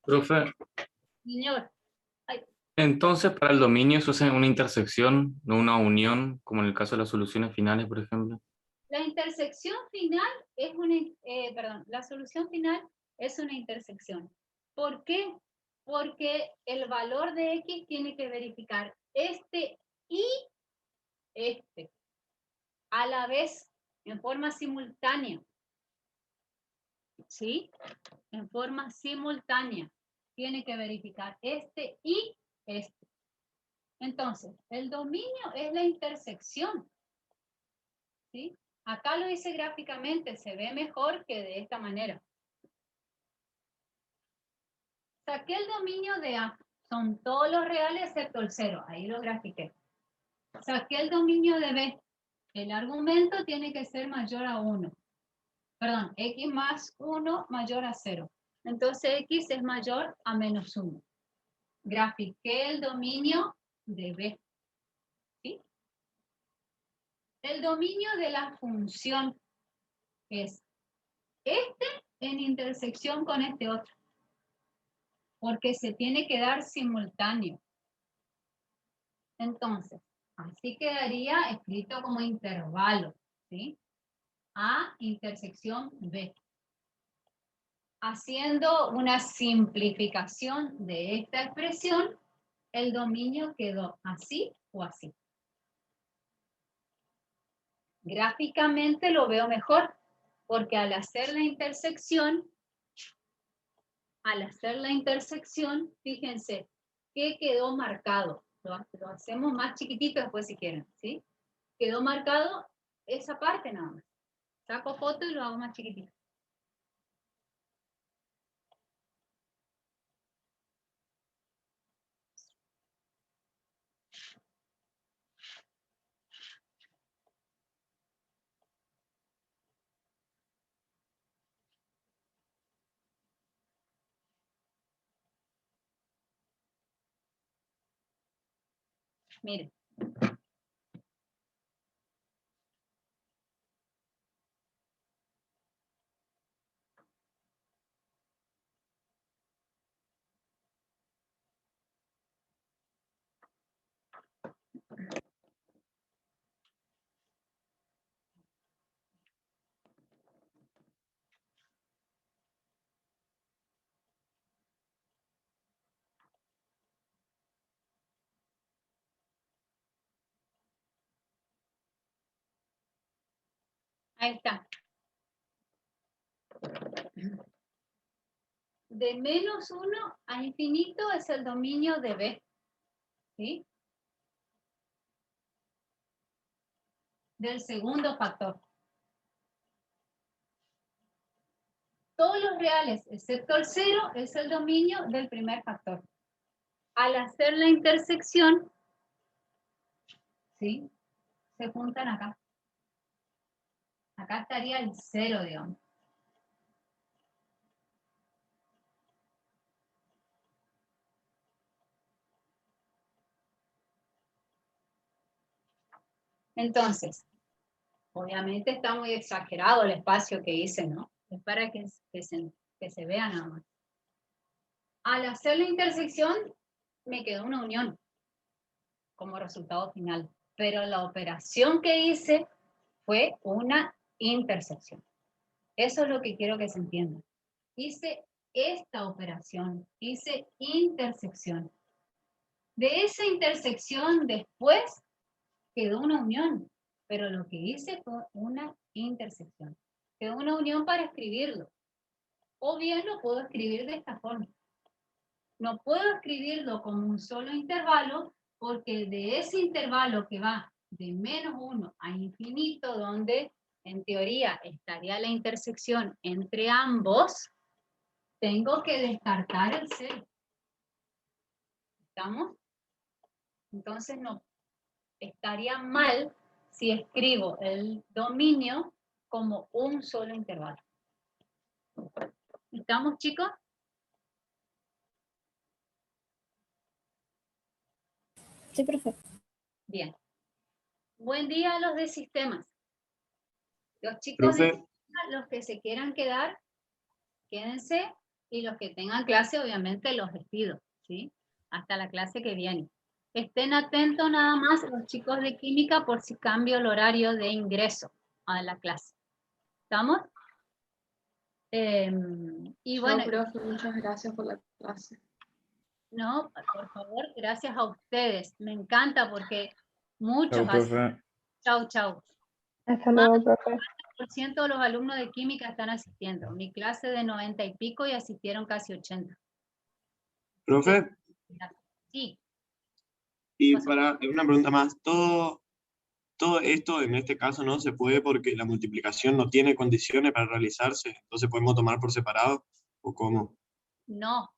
Profe, Señor, ay, entonces para el dominio se usa una intersección, no una unión, como en el caso de las soluciones finales, por ejemplo. la intersección final es una, la solución final es una intersección. ¿Por qué? Porque el valor de X tiene que verificar este y este a la vez en forma simultánea. ¿Sí? En forma simultánea. Tiene que verificar este y este. Entonces, el dominio es la intersección. ¿Sí? Acá lo hice gráficamente, se ve mejor que de esta manera. Saqué el dominio de A, son todos los reales excepto el 0, ahí lo grafiqué. Saqué el dominio de B, el argumento tiene que ser mayor a 1. Perdón, X más 1 mayor a 0. Entonces X es mayor a menos 1. Grafiqué el dominio de B. ¿Sí? El dominio de la función es este en intersección con este otro. Porque se tiene que dar simultáneo. Entonces, así quedaría escrito como intervalo, ¿sí? A intersección B. Haciendo una simplificación de esta expresión, el dominio quedó así o así. Gráficamente lo veo mejor, porque al hacer la intersección, fíjense, ¿qué quedó marcado? Lo hacemos más chiquitito después si quieren, ¿sí? Quedó marcado esa parte nada más. Saco foto y lo hago más chiquitito. Miren. Ahí está. De menos 1 a infinito es el dominio de B. ¿Sí? Del segundo factor. Todos los reales, excepto el 0, es el dominio del primer factor. Al hacer la intersección, ¿sí? Se juntan acá. Acá estaría el 0, digamos. Entonces, obviamente está muy exagerado el espacio que hice, ¿no? Es para que se vea nada más. Al hacer la intersección, me quedó una unión como resultado final. Pero la operación que hice fue una intersección. Eso es lo que quiero que se entienda. Hice esta operación, hice intersección. De esa intersección después quedó una unión, pero lo que hice fue una intersección. Quedó una unión para escribirlo. O bien lo puedo escribir de esta forma. No puedo escribirlo como un solo intervalo porque de ese intervalo que va de menos 1 a infinito, donde en teoría estaría la intersección entre ambos, tengo que descartar el 0. ¿Estamos? Entonces no, estaría mal si escribo el dominio como un solo intervalo. ¿Estamos, chicos? Sí, perfecto. Bien. Buen día a los de sistemas. Los chicos Profe, de sistemas, los que se quieran quedar, quédense Y los que tengan clase, obviamente, los despido, ¿sí? Hasta la clase que viene. Estén atentos nada más los chicos de química por si cambio el horario de ingreso a la clase. ¿Estamos? Y bueno, profe, muchas gracias por la clase. no, por favor, gracias a ustedes. Me encanta porque muchos Chao, profe. Chau, chau. Hasta luego, profe. Por ciento de los alumnos de química están asistiendo. Mi clase de 90 y pico y asistieron casi 80. Profe, Sí. y para una pregunta más, todo esto en este caso no se puede porque la multiplicación no tiene condiciones para realizarse, entonces podemos tomar por separado, ¿o cómo? No,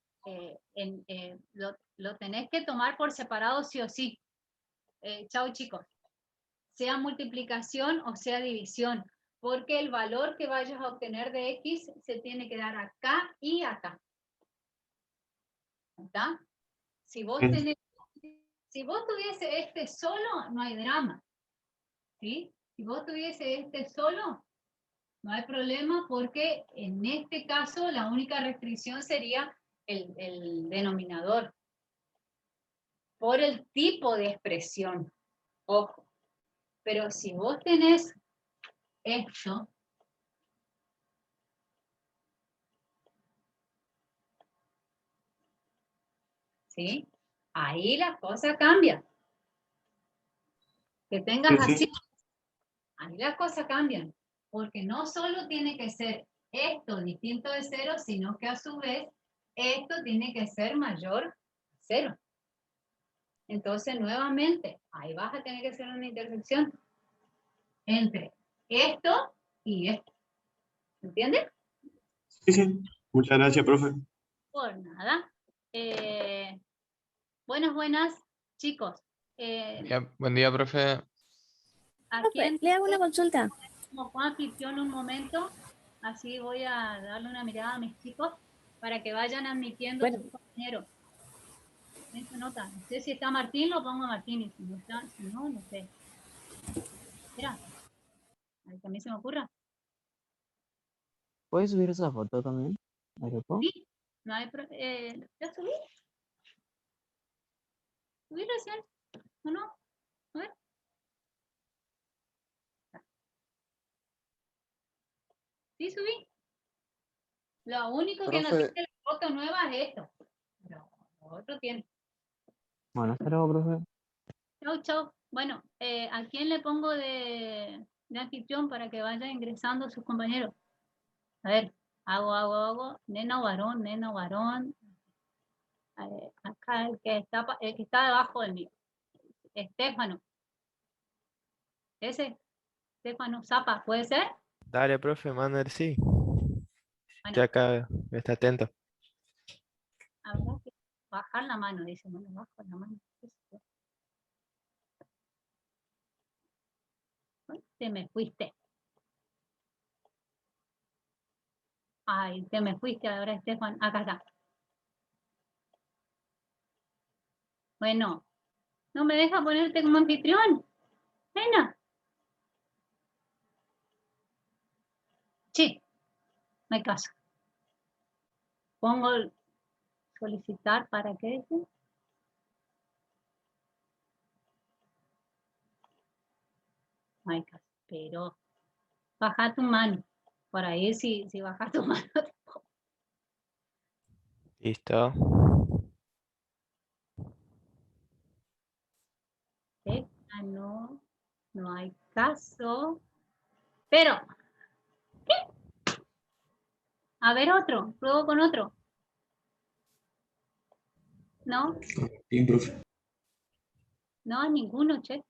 lo tenés que tomar por separado sí o sí. Chao chicos. Sea multiplicación o sea división, porque el valor que vayas a obtener de X se tiene que dar acá y acá. ¿Está? Si vos tuviese este solo, no hay drama. ¿Sí? Si vos tuviese este solo, no hay problema porque en este caso la única restricción sería el denominador. Por el tipo de expresión. Ojo. Pero si vos tenés esto, ¿sí? Ahí las cosas cambian. Que tengas Sí, así, sí. ahí las cosas cambian. Porque no solo tiene que ser esto distinto de 0, sino que a su vez esto tiene que ser mayor a 0. Entonces, nuevamente, ahí vas a tener que hacer una intersección entre esto y esto. ¿Entiendes? Sí, sí. Muchas gracias, profe. Por nada. Buenas, chicos. Buen día, profe. ¿A Profe, quién le hago una consulta. como anfitrión un momento? Así voy a darle una mirada a mis chicos para que vayan admitiendo a Bueno. sus compañeros. Esta nota. No sé si está Martín, lo pongo a Martín. Y si no está, si no, no sé. Mira, a ver, que a mí se me ocurra. ¿Puedes subir esa foto también al grupo? Sí, no hay ¿ya subí? ¿Subí recién? ¿O no? A ver. Sí, subí. Lo único que no Profe. tiene la foto nueva es esto. Pero lo otro tiene. Bueno, hasta luego, profe. Chau, chau. Bueno, ¿a quién le pongo de anfitrión para que vaya ingresando sus compañeros? A ver, hago. Nena o varón. Acá el que está debajo de mí. Estéfano. Ese. Estéfano Zapa, ¿puede ser? Dale, profe, Manuel, sí. Bueno, Ya acá está atento. habrá que bajar la mano, dice. Bueno, bajo la mano. Te me fuiste. Ay, te me fuiste ahora, Estefan. Acá está. Bueno, no me deja ponerte como anfitrión. Nena. Sí, no hay caso. Pongo solicitar para qué dice. No hay caso. Pero baja tu mano. Por ahí si bajas tu mano. Listo. No, no hay caso. Pero, ¿qué? A ver otro. Pruebo con otro. ¿No? Sí, profe. No, ninguno, che.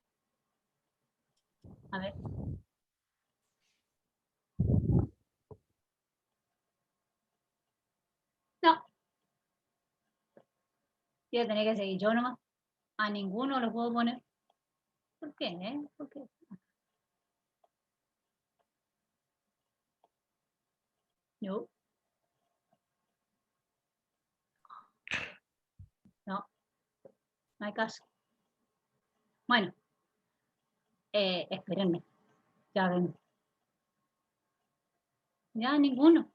A ver. No. Voy a tener que seguir yo nomás. A ninguno lo puedo poner. ¿Por qué? ¿Por qué? No. No. No hay caso. Bueno. Espérenme. Ya ven. Ya ninguno.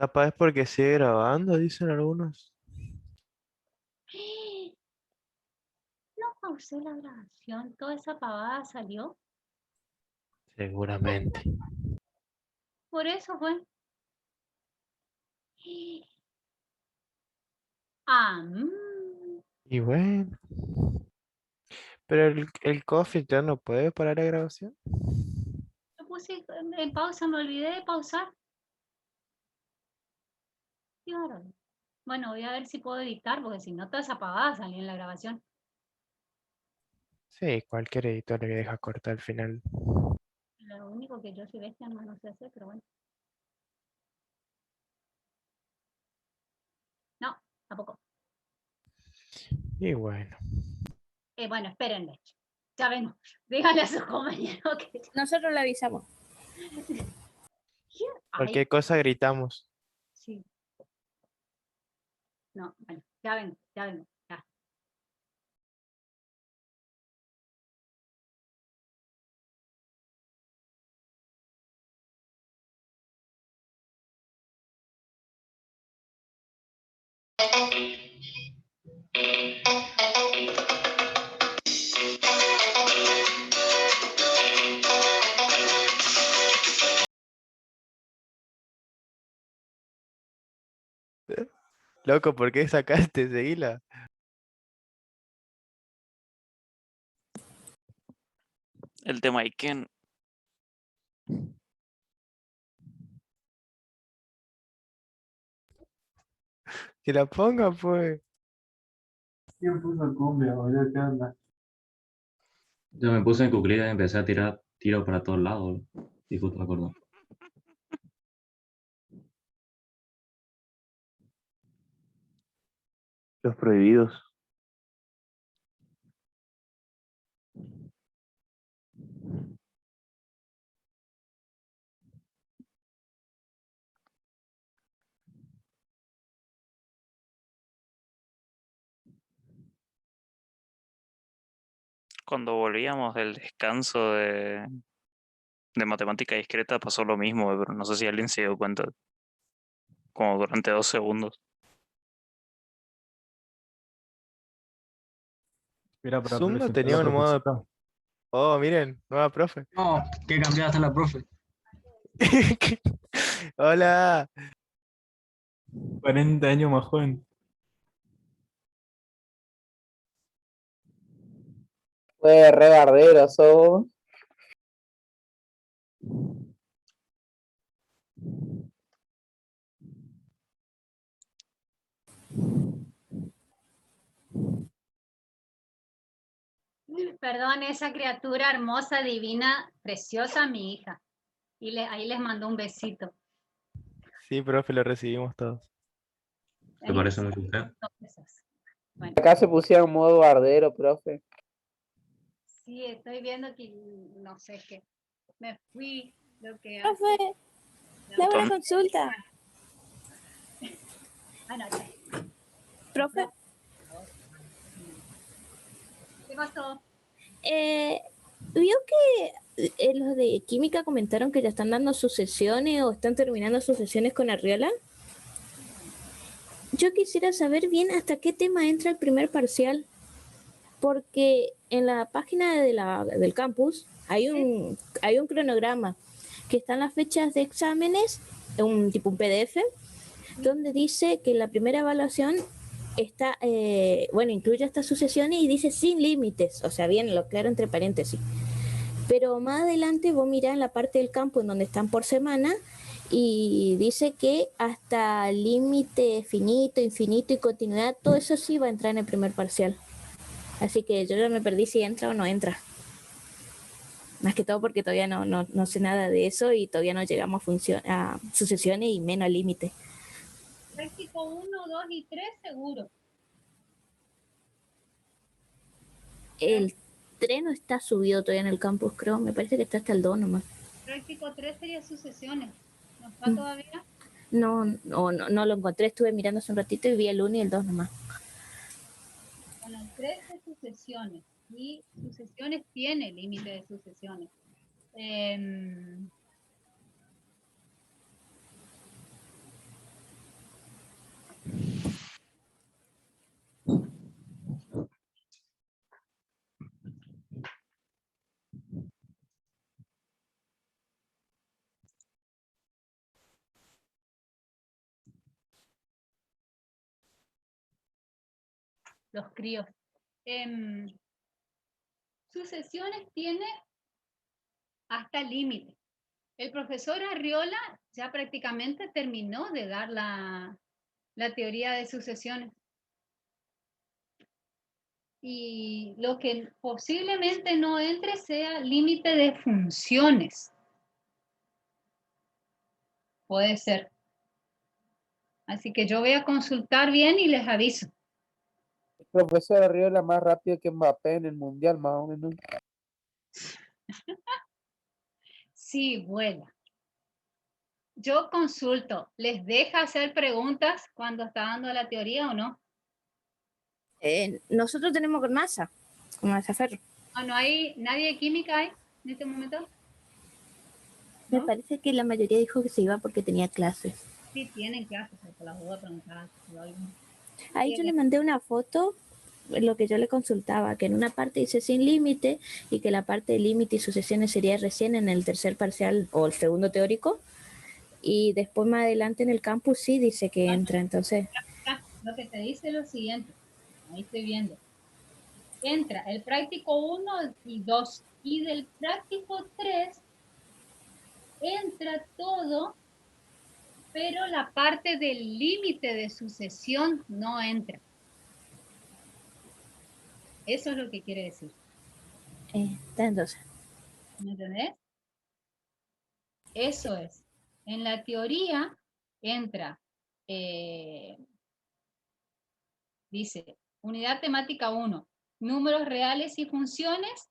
Capaz es porque sigue grabando, dicen algunos. No pausé la grabación, toda esa pavada salió. Seguramente. Por eso fue. Ah, Y bueno. Pero el coffee ya no puede parar la grabación. lo puse en pausa, me olvidé de pausar. Qué bárbaro. Bueno, voy a ver si puedo editar, porque si no, toda esa pavada salió en la grabación. Sí, cualquier editor le deja cortar al final. Lo único que yo soy bestia no sé hacer, pero bueno. No, tampoco. Y bueno. Bueno, espérenme. Ya vengo. Díganle a sus compañeros que... Nosotros le avisamos. Ay, Cualquier cosa gritamos. sí. No, bueno, ya vengo, ya. Loco, ¿por qué sacaste? Seguila. El tema Iken. Que la ponga, pues. ¿Quién puso cumbia, boludo? ¿Qué onda? Yo me puse en cuclillas y empecé a tirar tiros para todos lados. Y justo me acordé. Los prohibidos. Cuando volvíamos del descanso de matemática discreta pasó lo mismo, pero no sé si alguien se dio cuenta. Como durante 2 segundos. Mira, para Zoom no presentar a tenía la un modo. profesora. Oh, miren, nueva profe. No, que cambiaste a la profe. Hola. 40 años más joven. Fue re bardero, sos. Perdón, esa criatura hermosa, divina, preciosa, mi hija. Y ahí les mando un besito. Sí, profe, lo recibimos todos. ¿Te parece mucho a usted? Bueno, Acá se pusieron modo bardero, profe. sí, estoy viendo que no sé qué. Me fui lo que Profe, le hago una consulta. anoche. Profe, ¿Qué pasó? ¿vio que los de química comentaron que ya están dando sus sesiones o están terminando sus sesiones con Arriola? Yo quisiera saber bien hasta qué tema entra el primer parcial, porque en la página del campus hay un cronograma que están las fechas de exámenes, un PDF, donde dice que la primera evaluación está, incluye estas sucesiones y dice sin límites, o sea, bien lo claro entre paréntesis. Pero más adelante vos mirás en la parte del campo en donde están por semana y dice que hasta límite finito, infinito y continuidad, todo eso sí va a entrar en el primer parcial. Así que yo ya me perdí si entra o no entra. Más que todo porque todavía no sé nada de eso y todavía no llegamos a sucesiones y menos al límite. Práctico 1, 2 y 3 seguro. El 3 no está subido todavía en el campus, creo. Me parece que está hasta el 2 nomás. Práctico 3 sería sucesiones. ¿No está todavía? No lo encontré. Estuve mirando hace un ratito y vi el 1 y el 2 nomás. Bueno, el 3 es sucesiones. Y sucesiones tiene límite de sucesiones. los críos. Sucesiones tiene hasta límite. El profesor Arriola ya prácticamente terminó de dar la teoría de sucesiones. Y lo que posiblemente no entre sea límite de funciones. Puede ser. Así que yo voy a consultar bien y les aviso. El profesor Arriola más rápido que Mbappé en el mundial, más o menos. Sí, vuela. Yo consulto. ¿Les deja hacer preguntas cuando está dando la teoría o no? Nosotros tenemos con masa ferro. ¿No hay nadie de química ahí en este momento? Me ¿No? parece que la mayoría dijo que se iba porque tenía clases. Sí, tienen clases, porque las voy a preguntar. Ahí yo le mandé una foto, lo que yo le consultaba, que en una parte dice sin límite y que la parte de límite y sucesiones sería recién en el tercer parcial o el segundo teórico, y después más adelante en el campus sí dice que entra, entonces... Lo que te dice es lo siguiente, ahí estoy viendo. Entra el práctico 1 y 2, y del práctico 3 entra todo, pero la parte del límite de sucesión no entra. Eso es lo que quiere decir. Entonces. ¿Me entendés? Eso es. En la teoría entra, dice, unidad temática 1, números reales y funciones,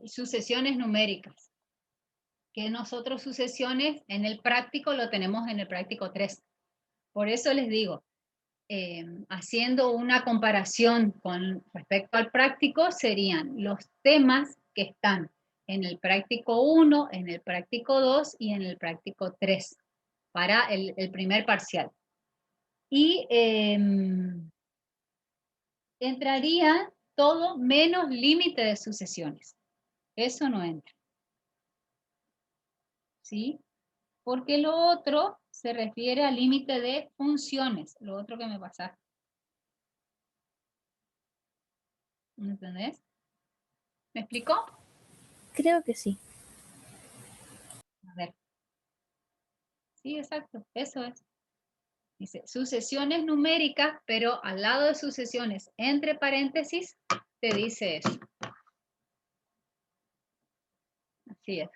sucesiones numéricas. Que nosotros sucesiones en el práctico lo tenemos en el práctico 3. Por eso les digo, haciendo una comparación con respecto al práctico, serían los temas que están en el práctico 1, en el práctico 2 y en el práctico 3 para el primer parcial. Y entraría todo menos límite de sucesiones. Eso no entra. ¿Sí? Porque lo otro se refiere al límite de funciones, lo otro que me pasaste. ¿Me entendés? ¿Me explicó? Creo que sí. A ver. Sí, exacto, eso es. Dice, sucesiones numéricas, pero al lado de sucesiones, entre paréntesis, te dice eso. Así es.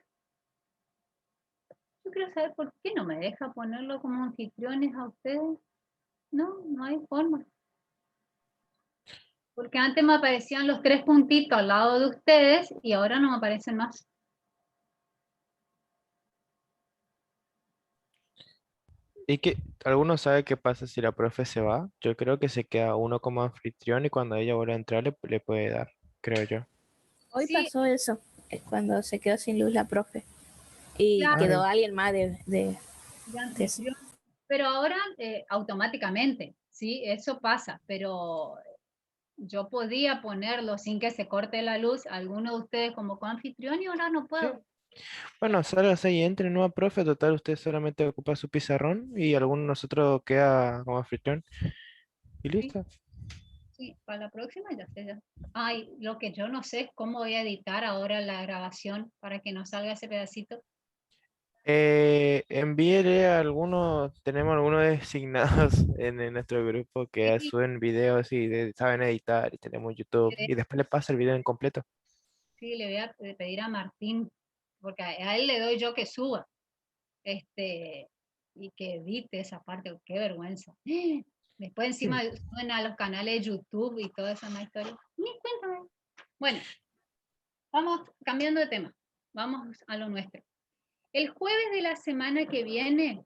Yo quiero saber por qué no me deja ponerlo como anfitriones a ustedes. No, no hay forma. Porque antes me aparecían los 3 puntitos al lado de ustedes y ahora no me aparecen más. ¿Y que alguno sabe qué pasa si la profe se va? Yo creo que se queda uno como anfitrión y cuando ella vuelva a entrar le puede dar, creo yo. Hoy Sí, pasó eso, cuando se quedó sin luz la profe. Y claro. quedó alguien más de anfitrión. Pero ahora automáticamente, ¿sí? Eso pasa, pero yo podía ponerlo sin que se corte la luz a alguno de ustedes como coanfitrión y ahora no Sí. puedo. Bueno, sálgase y entre nueva profe, total, usted solamente ocupa su pizarrón y alguno de nosotros queda como anfitrión. Y Sí, listo. sí, para la próxima ya sé. Ya. Ay, lo que yo no sé es cómo voy a editar ahora la grabación para que no salga ese pedacito. Envíele a algunos, tenemos algunos designados en nuestro grupo que Sí, suben videos y saben editar y tenemos YouTube y después le pasa el video en completo. sí, le voy a pedir a Martín, porque a él le doy yo que suba, y que edite esa parte, qué vergüenza. Después encima suben a los canales de YouTube y toda esa más historia. Ni cuéntame. Bueno, vamos cambiando de tema. Vamos a lo nuestro. El jueves de la semana que viene,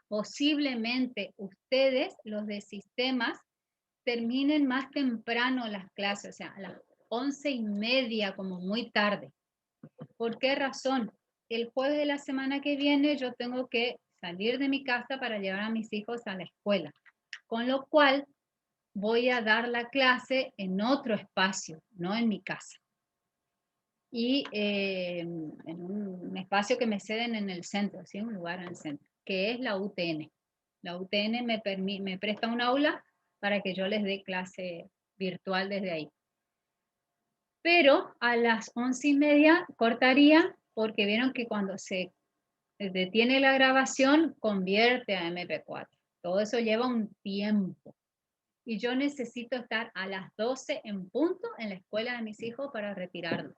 posiblemente ustedes, los de sistemas, terminen más temprano las clases, o sea, a las 11:30, como muy tarde. ¿Por qué razón? El jueves de la semana que viene yo tengo que salir de mi casa para llevar a mis hijos a la escuela, con lo cual voy a dar la clase en otro espacio, no en mi casa. Y en un espacio que me ceden en el centro, ¿sí? Un lugar en el centro, que es la UTN. La UTN me presta un aula para que yo les dé clase virtual desde ahí. Pero a las 11:30 cortaría, porque vieron que cuando se detiene la grabación, convierte a MP4. Todo eso lleva un tiempo. Y yo necesito estar a las 12 en punto en la escuela de mis hijos para retirarlos.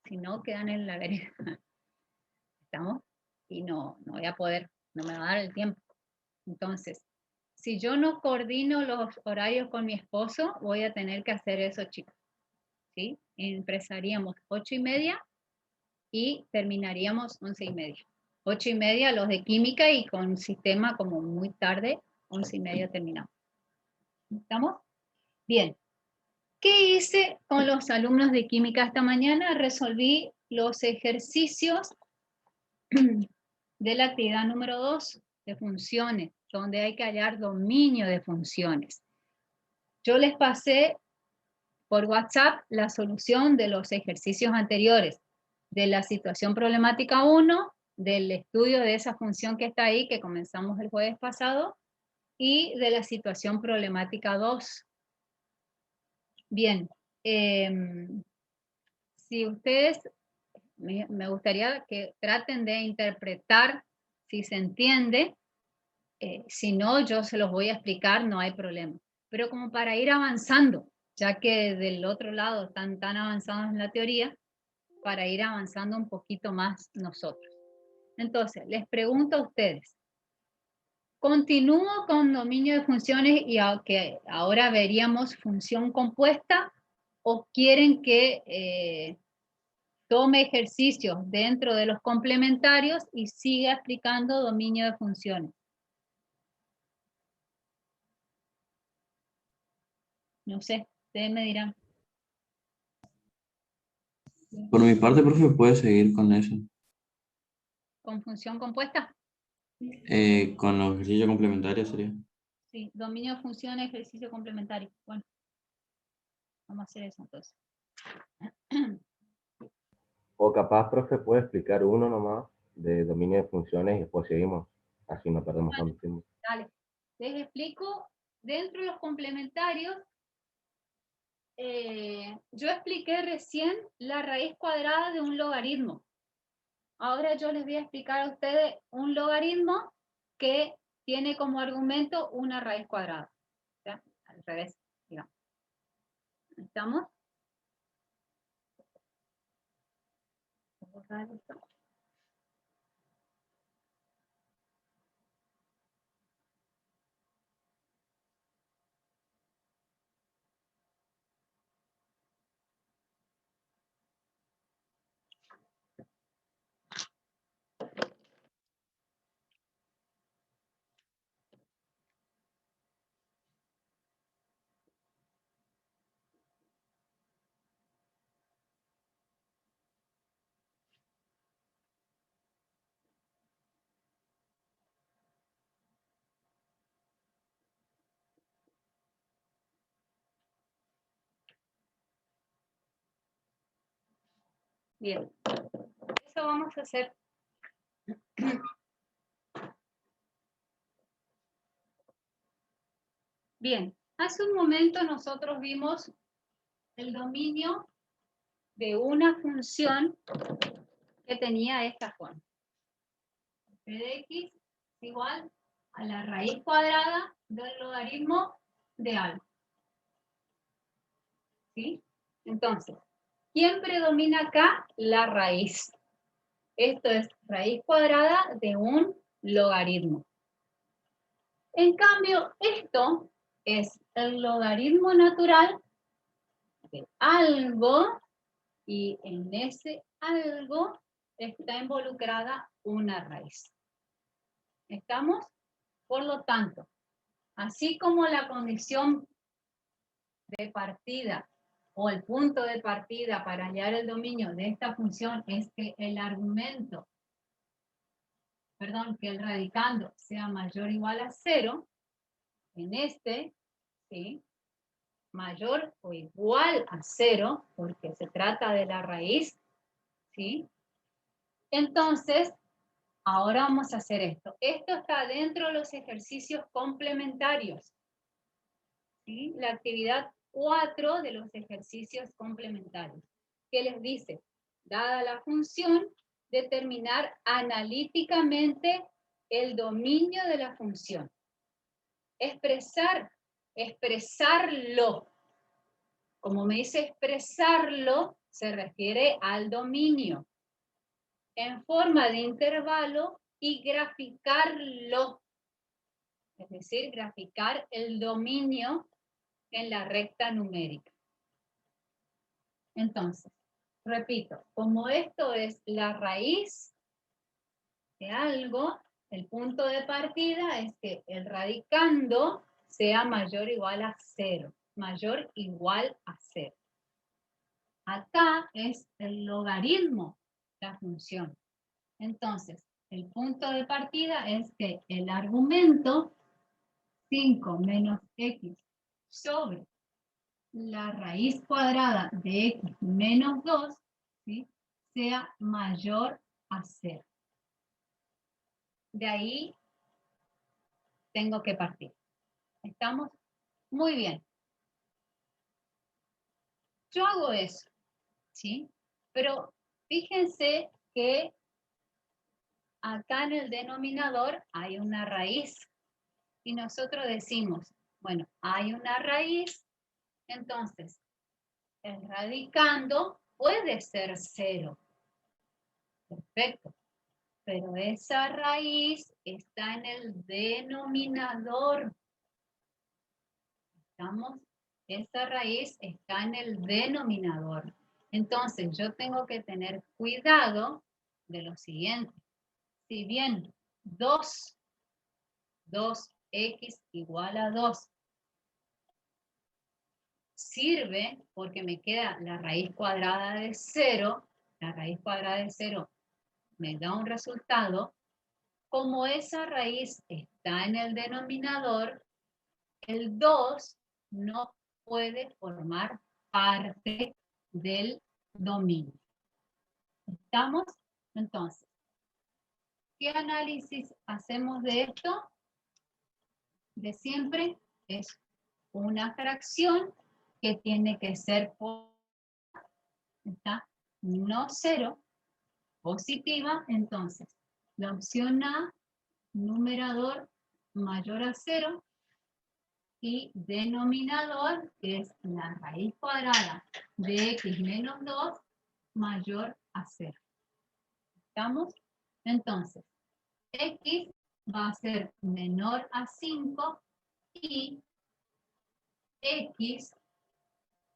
Si no, quedan en la vereda. ¿Estamos? Y no voy a poder, no me va a dar el tiempo. Entonces, si yo no coordino los horarios con mi esposo, voy a tener que hacer eso, chicos. ¿Sí? Empezaríamos 8:30 y terminaríamos 11:30. 8:30 los de química y con sistema como muy tarde, 11:30 terminamos. ¿Estamos? Bien. ¿Qué hice con los alumnos de química esta mañana? Resolví los ejercicios de la actividad número 2 de funciones, donde hay que hallar dominio de funciones. Yo les pasé por WhatsApp la solución de los ejercicios anteriores, de la situación problemática 1, del estudio de esa función que está ahí, que comenzamos el jueves pasado, y de la situación problemática 2. Bien, si ustedes, me gustaría que traten de interpretar si se entiende, si no, yo se los voy a explicar, no hay problema. Pero como para ir avanzando, ya que del otro lado están tan avanzados en la teoría, para ir avanzando un poquito más nosotros. Entonces, les pregunto a ustedes, ¿continúo con dominio de funciones y aunque ahora veríamos función compuesta o quieren que tome ejercicios dentro de los complementarios y siga explicando dominio de funciones? No sé, ustedes me dirán. Por mi parte, profe, puede seguir con eso. ¿Con función compuesta? Con los ejercicios complementarios sería. Sí, dominio de funciones, ejercicio complementario. Bueno, vamos a hacer eso entonces. O capaz, profe, puede explicar uno nomás de dominio de funciones y después seguimos. Así no perdemos tanto tiempo. Dale. Les explico, dentro de los complementarios, yo expliqué recién la raíz cuadrada de un logaritmo. Ahora yo les voy a explicar a ustedes un logaritmo que tiene como argumento una raíz cuadrada. ¿Ya? Al revés, digamos. ¿Estamos? Bien, eso vamos a hacer. Bien, hace un momento nosotros vimos el dominio de una función que tenía esta forma. P de x es igual a la raíz cuadrada del logaritmo de algo. ¿Sí? Entonces, ¿quién predomina acá? La raíz. Esto es raíz cuadrada de un logaritmo. En cambio, esto es el logaritmo natural de algo y en ese algo está involucrada una raíz. ¿Estamos? Por lo tanto, así como la condición de partida o el punto de partida para hallar el dominio de esta función es que el argumento, perdón, que el radicando sea mayor o igual a 0, en este, ¿sí? Mayor o igual a 0, porque se trata de la raíz, ¿sí? Entonces, ahora vamos a hacer esto. Esto está dentro de los ejercicios complementarios. ¿sí? La actividad 4 de los ejercicios complementarios. ¿Qué les dice? Dada la función, determinar analíticamente el dominio de la función. Expresarlo. Como me dice expresarlo, se refiere al dominio. En forma de intervalo y graficarlo. Es decir, graficar el dominio en la recta numérica. Entonces, repito, como esto es la raíz de algo, el punto de partida es que el radicando sea mayor o igual a 0. Mayor o igual a 0. Acá es el logaritmo, la función. Entonces, el punto de partida es que el argumento 5 menos x sobre la raíz cuadrada de x menos 2, ¿sí?, sea mayor a 0. De ahí tengo que partir. ¿Estamos? Muy bien. Yo hago eso, ¿sí? Pero fíjense que acá en el denominador hay una raíz. Y nosotros decimos, bueno, hay una raíz, entonces el radicando puede ser 0. Perfecto. Pero esa raíz está en el denominador. ¿Estamos? Esa raíz está en el denominador. Entonces yo tengo que tener cuidado de lo siguiente. Si bien 2x igual a 2 sirve porque me queda la raíz cuadrada de 0, la raíz cuadrada de 0 me da un resultado, como esa raíz está en el denominador, el 2 no puede formar parte del dominio. ¿Estamos? Entonces, ¿qué análisis hacemos de esto? De siempre es una fracción que tiene que ser no 0, positiva. Entonces, la opción A, numerador mayor a 0, y denominador, que es la raíz cuadrada de x menos 2, mayor a 0. ¿Estamos? Entonces, x va a ser menor a 5 y x,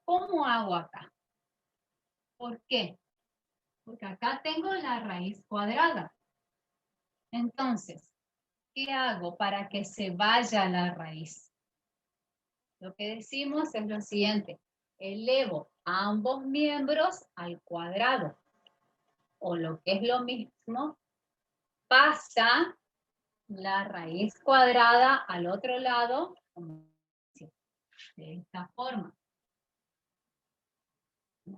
¿cómo hago acá? ¿Por qué? Porque acá tengo la raíz cuadrada. Entonces, ¿qué hago para que se vaya la raíz? Lo que decimos es lo siguiente. Elevo ambos miembros al cuadrado. O lo que es lo mismo, pasa la raíz cuadrada al otro lado, de esta forma.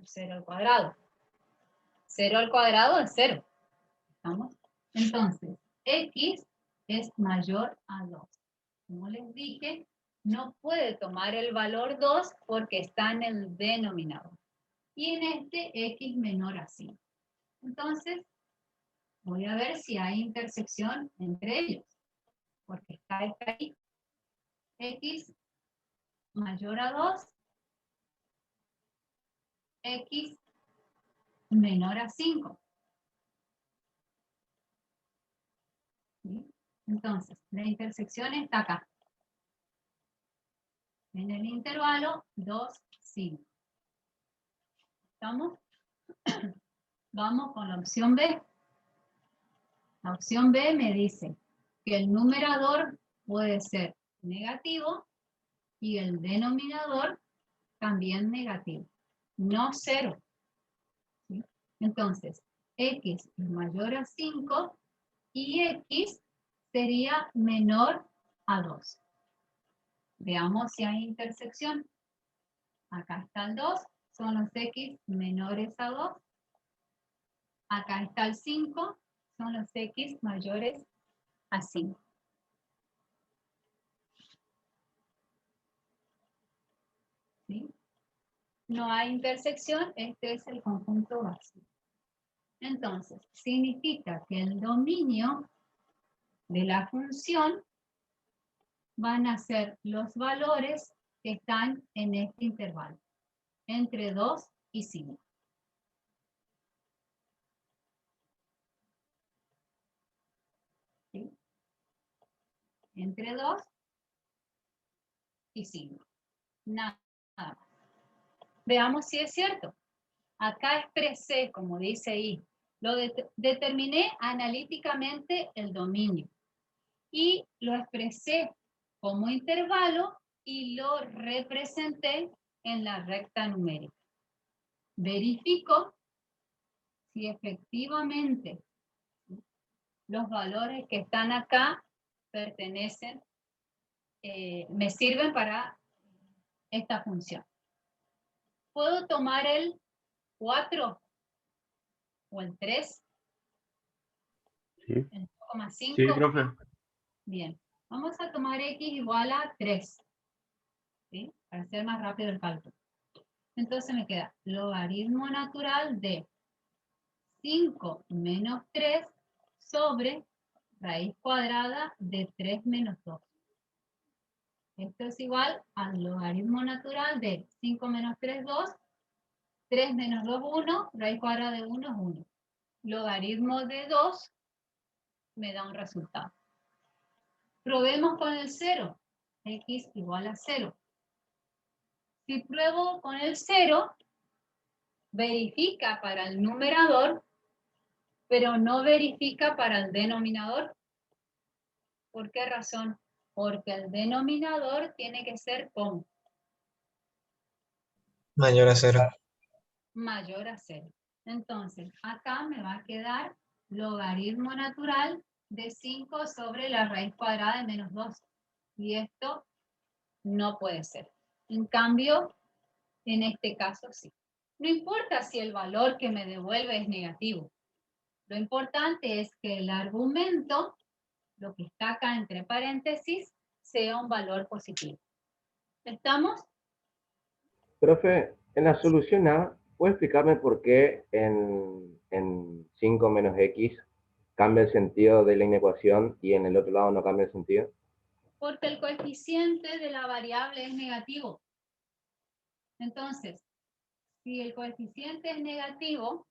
0 al cuadrado. 0 al cuadrado es 0. ¿Estamos? Entonces, x es mayor a 2. Como les dije, no puede tomar el valor 2 porque está en el denominador. Y en este, x menor a 5. Entonces, voy a ver si hay intersección entre ellos. Porque está ahí. X mayor a 2. X menor a 5. ¿Sí? Entonces, la intersección está acá. En el intervalo 2, 5. ¿Estamos? Vamos con la opción B. La opción B me dice que el numerador puede ser negativo y el denominador también negativo, no 0. ¿Sí? Entonces, x es mayor a 5 y x sería menor a 2. Veamos si hay intersección. Acá está el 2, son los x menores a 2. Acá está el 5, son los x mayores a 5. ¿sí? No hay intersección, este es el conjunto vacío. Entonces, significa que el dominio de la función van a ser los valores que están en este intervalo, entre 2 y 5. ¿Sí? Entre 2 y 5. Nada más. Veamos si es cierto. Acá expresé, como dice ahí, determiné analíticamente el dominio y lo expresé como intervalo y lo representé en la recta numérica. Verifico si efectivamente los valores que están acá pertenecen, me sirven para esta función. ¿Puedo tomar el 4 o el 3? Sí. ¿El 2,5? Sí, profe. Bien. Vamos a tomar x igual a 3. ¿Sí? Para hacer más rápido el cálculo. Entonces me queda logaritmo natural de 5 menos 3 sobre raíz cuadrada de 3 menos 2. Esto es igual al logaritmo natural de 5 menos 3, 2. 3 menos 2, 1. Raíz cuadrada de 1 es 1. Logaritmo de 2 me da un resultado. Probemos con el 0. X igual a 0. Si pruebo con el 0, verifica para el numerador, pero no verifica para el denominador. ¿Por qué razón? Porque el denominador tiene que ser con Mayor a 0. mayor a 0. Entonces, acá me va a quedar logaritmo natural de 5 sobre la raíz cuadrada de menos 2. Y esto no puede ser. En cambio, en este caso sí. No importa si el valor que me devuelve es negativo. Lo importante es que el argumento, lo que está acá entre paréntesis, sea un valor positivo. ¿Estamos? Profe, en la solución A, ¿puede explicarme por qué en 5 menos X cambia el sentido de la inecuación y en el otro lado no cambia el sentido? Porque el coeficiente de la variable es negativo. Entonces, si el coeficiente es negativo,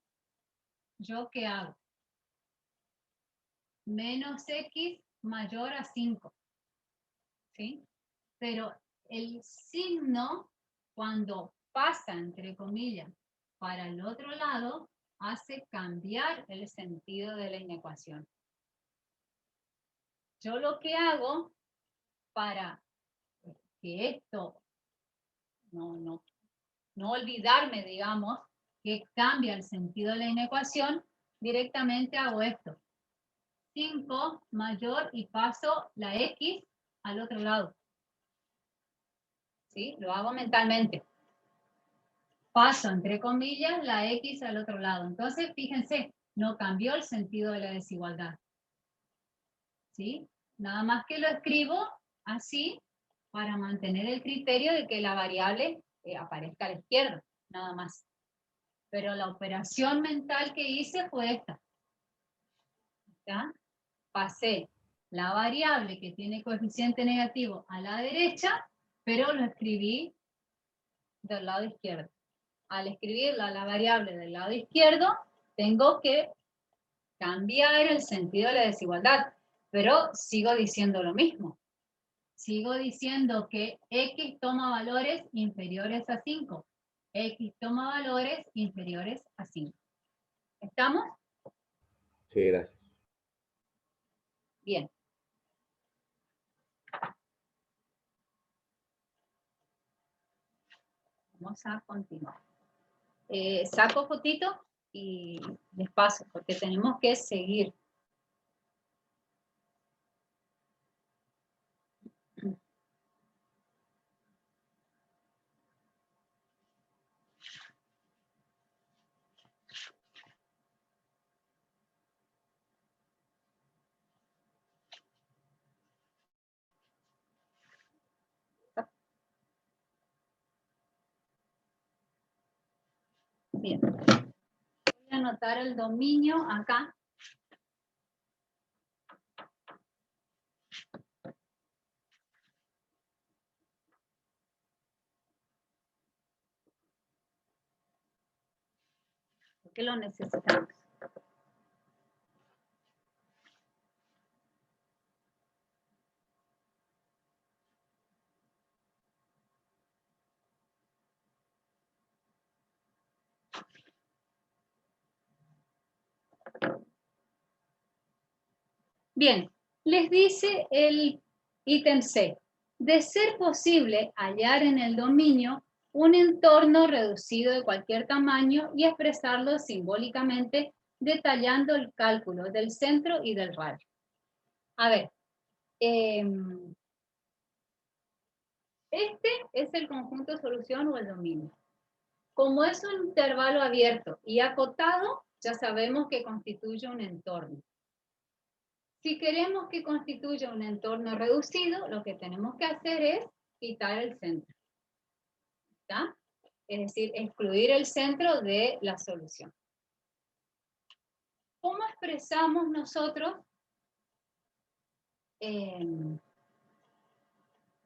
¿yo qué hago? Menos X mayor a 5. ¿Sí? Pero el signo, cuando pasa, entre comillas, para el otro lado, hace cambiar el sentido de la inecuación. Yo lo que hago para que esto no olvidarme, digamos, que cambia el sentido de la inecuación, directamente hago esto. 5 mayor y paso la X al otro lado. ¿Sí? Lo hago mentalmente. Paso, entre comillas, la X al otro lado. Entonces, fíjense, no cambió el sentido de la desigualdad. ¿Sí? Nada más que lo escribo así para mantener el criterio de que la variable aparezca a la izquierda, nada más. Pero la operación mental que hice fue esta. ¿Ya? Pasé la variable que tiene coeficiente negativo a la derecha, pero lo escribí del lado izquierdo. Al escribirla la variable del lado izquierdo, tengo que cambiar el sentido de la desigualdad, pero sigo diciendo lo mismo. Sigo diciendo que X toma valores inferiores a 5. X toma valores inferiores a 5. ¿Estamos? Sí, gracias. Bien. Vamos a continuar. Saco fotito y les paso, porque tenemos que seguir. Bien. Voy a anotar el dominio acá. ¿Por qué lo necesitamos? Bien, les dice el ítem C. De ser posible hallar en el dominio un entorno reducido de cualquier tamaño y expresarlo simbólicamente detallando el cálculo del centro y del radio. A ver, este es el conjunto solución o el dominio. Como es un intervalo abierto y acotado, ya sabemos que constituye un entorno. Si queremos que constituya un entorno reducido, lo que tenemos que hacer es quitar el centro. ¿Está? Es decir, excluir el centro de la solución. ¿Cómo expresamos nosotros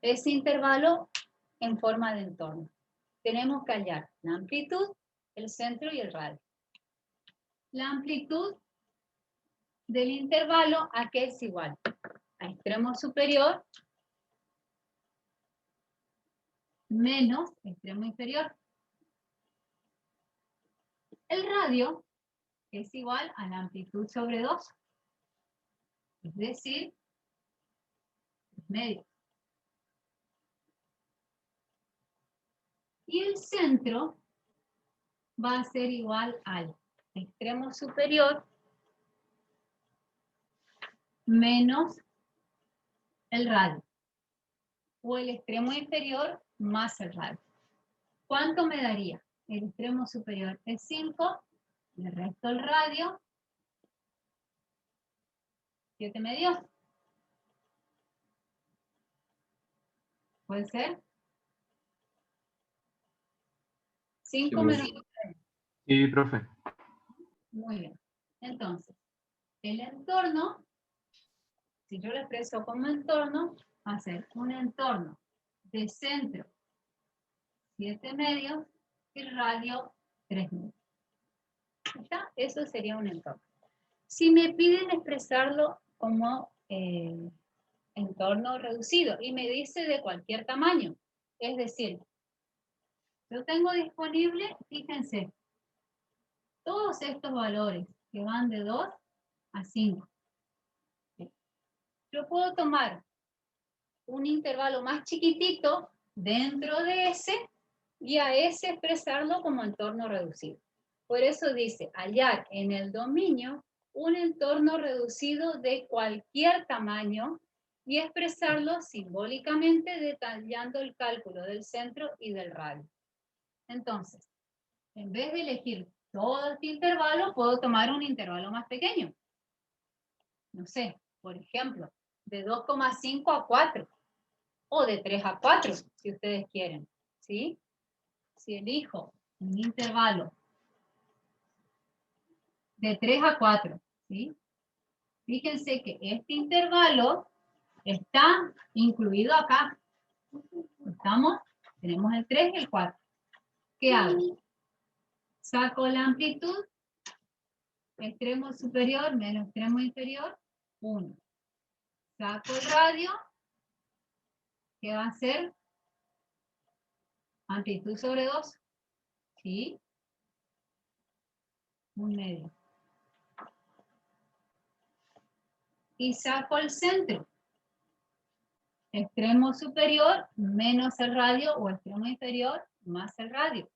ese intervalo en forma de entorno? Tenemos que hallar la amplitud, el centro y el radio. La amplitud del intervalo, ¿a qué es igual? A extremo superior menos extremo inferior. El radio es igual a la amplitud sobre 2. Es decir, medio. Y el centro va a ser igual al extremo superior menos el radio. O el extremo inferior más el radio. ¿Cuánto me daría? El extremo superior es 5, le resto el radio, 7 medios. ¿Puede ser? 5 menos 3. Sí, profe. Muy bien. Entonces, el entorno, si yo lo expreso como entorno, va a ser un entorno de centro 7 medios y radio 3 medios. ¿Está? Eso sería un entorno. Si me piden expresarlo como entorno reducido y me dice de cualquier tamaño, es decir, yo tengo disponible, fíjense, todos estos valores que van de 2 a 5. Yo puedo tomar un intervalo más chiquitito dentro de ese y a ese expresarlo como entorno reducido. Por eso dice, hallar en el dominio un entorno reducido de cualquier tamaño y expresarlo simbólicamente detallando el cálculo del centro y del radio. Entonces, en vez de elegir todo este intervalo, puedo tomar un intervalo más pequeño. No sé, por ejemplo, de 2,5 a 4 o de 3 a 4, si ustedes quieren, ¿sí? Si elijo un intervalo de 3 a 4, ¿sí? Fíjense que este intervalo está incluido acá. ¿Estamos? Tenemos el 3 y el 4. ¿Qué hago? Saco la amplitud, extremo superior menos extremo inferior, 1. Saco el radio, ¿qué va a ser? Amplitud sobre 2, ¿sí? 1 medio. Y saco el centro. Extremo superior menos el radio o extremo inferior más el radio.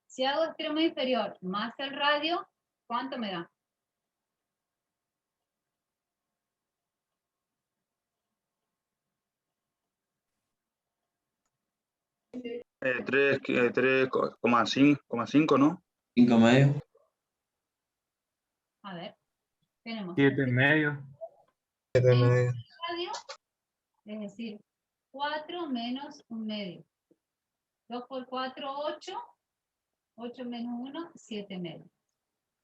Si hago extremo inferior más el radio, ¿cuánto me da? Eh, 3,5, ¿no? 5 medios. A ver, tenemos 7 medios. 7 medios. radio, es decir, 4 menos 1 medio. 2 por 4, 8. 8 menos 1, 7 medios.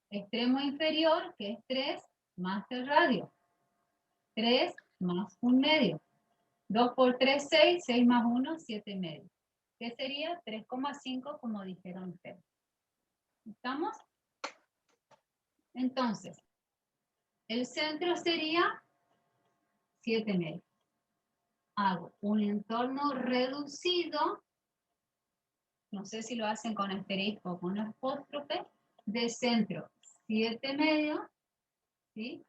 Extremo inferior, que es 3, más el radio. 3 más 1 medio. 2 por 3, 6, 6 más 1, 7 medios. ¿Qué sería? 3,5 como dijeron ustedes. ¿Estamos? Entonces, el centro sería 7 medios. Hago un entorno reducido, no sé si lo hacen con asterisco o con apóstrofe, de centro 7 medios, ¿sí?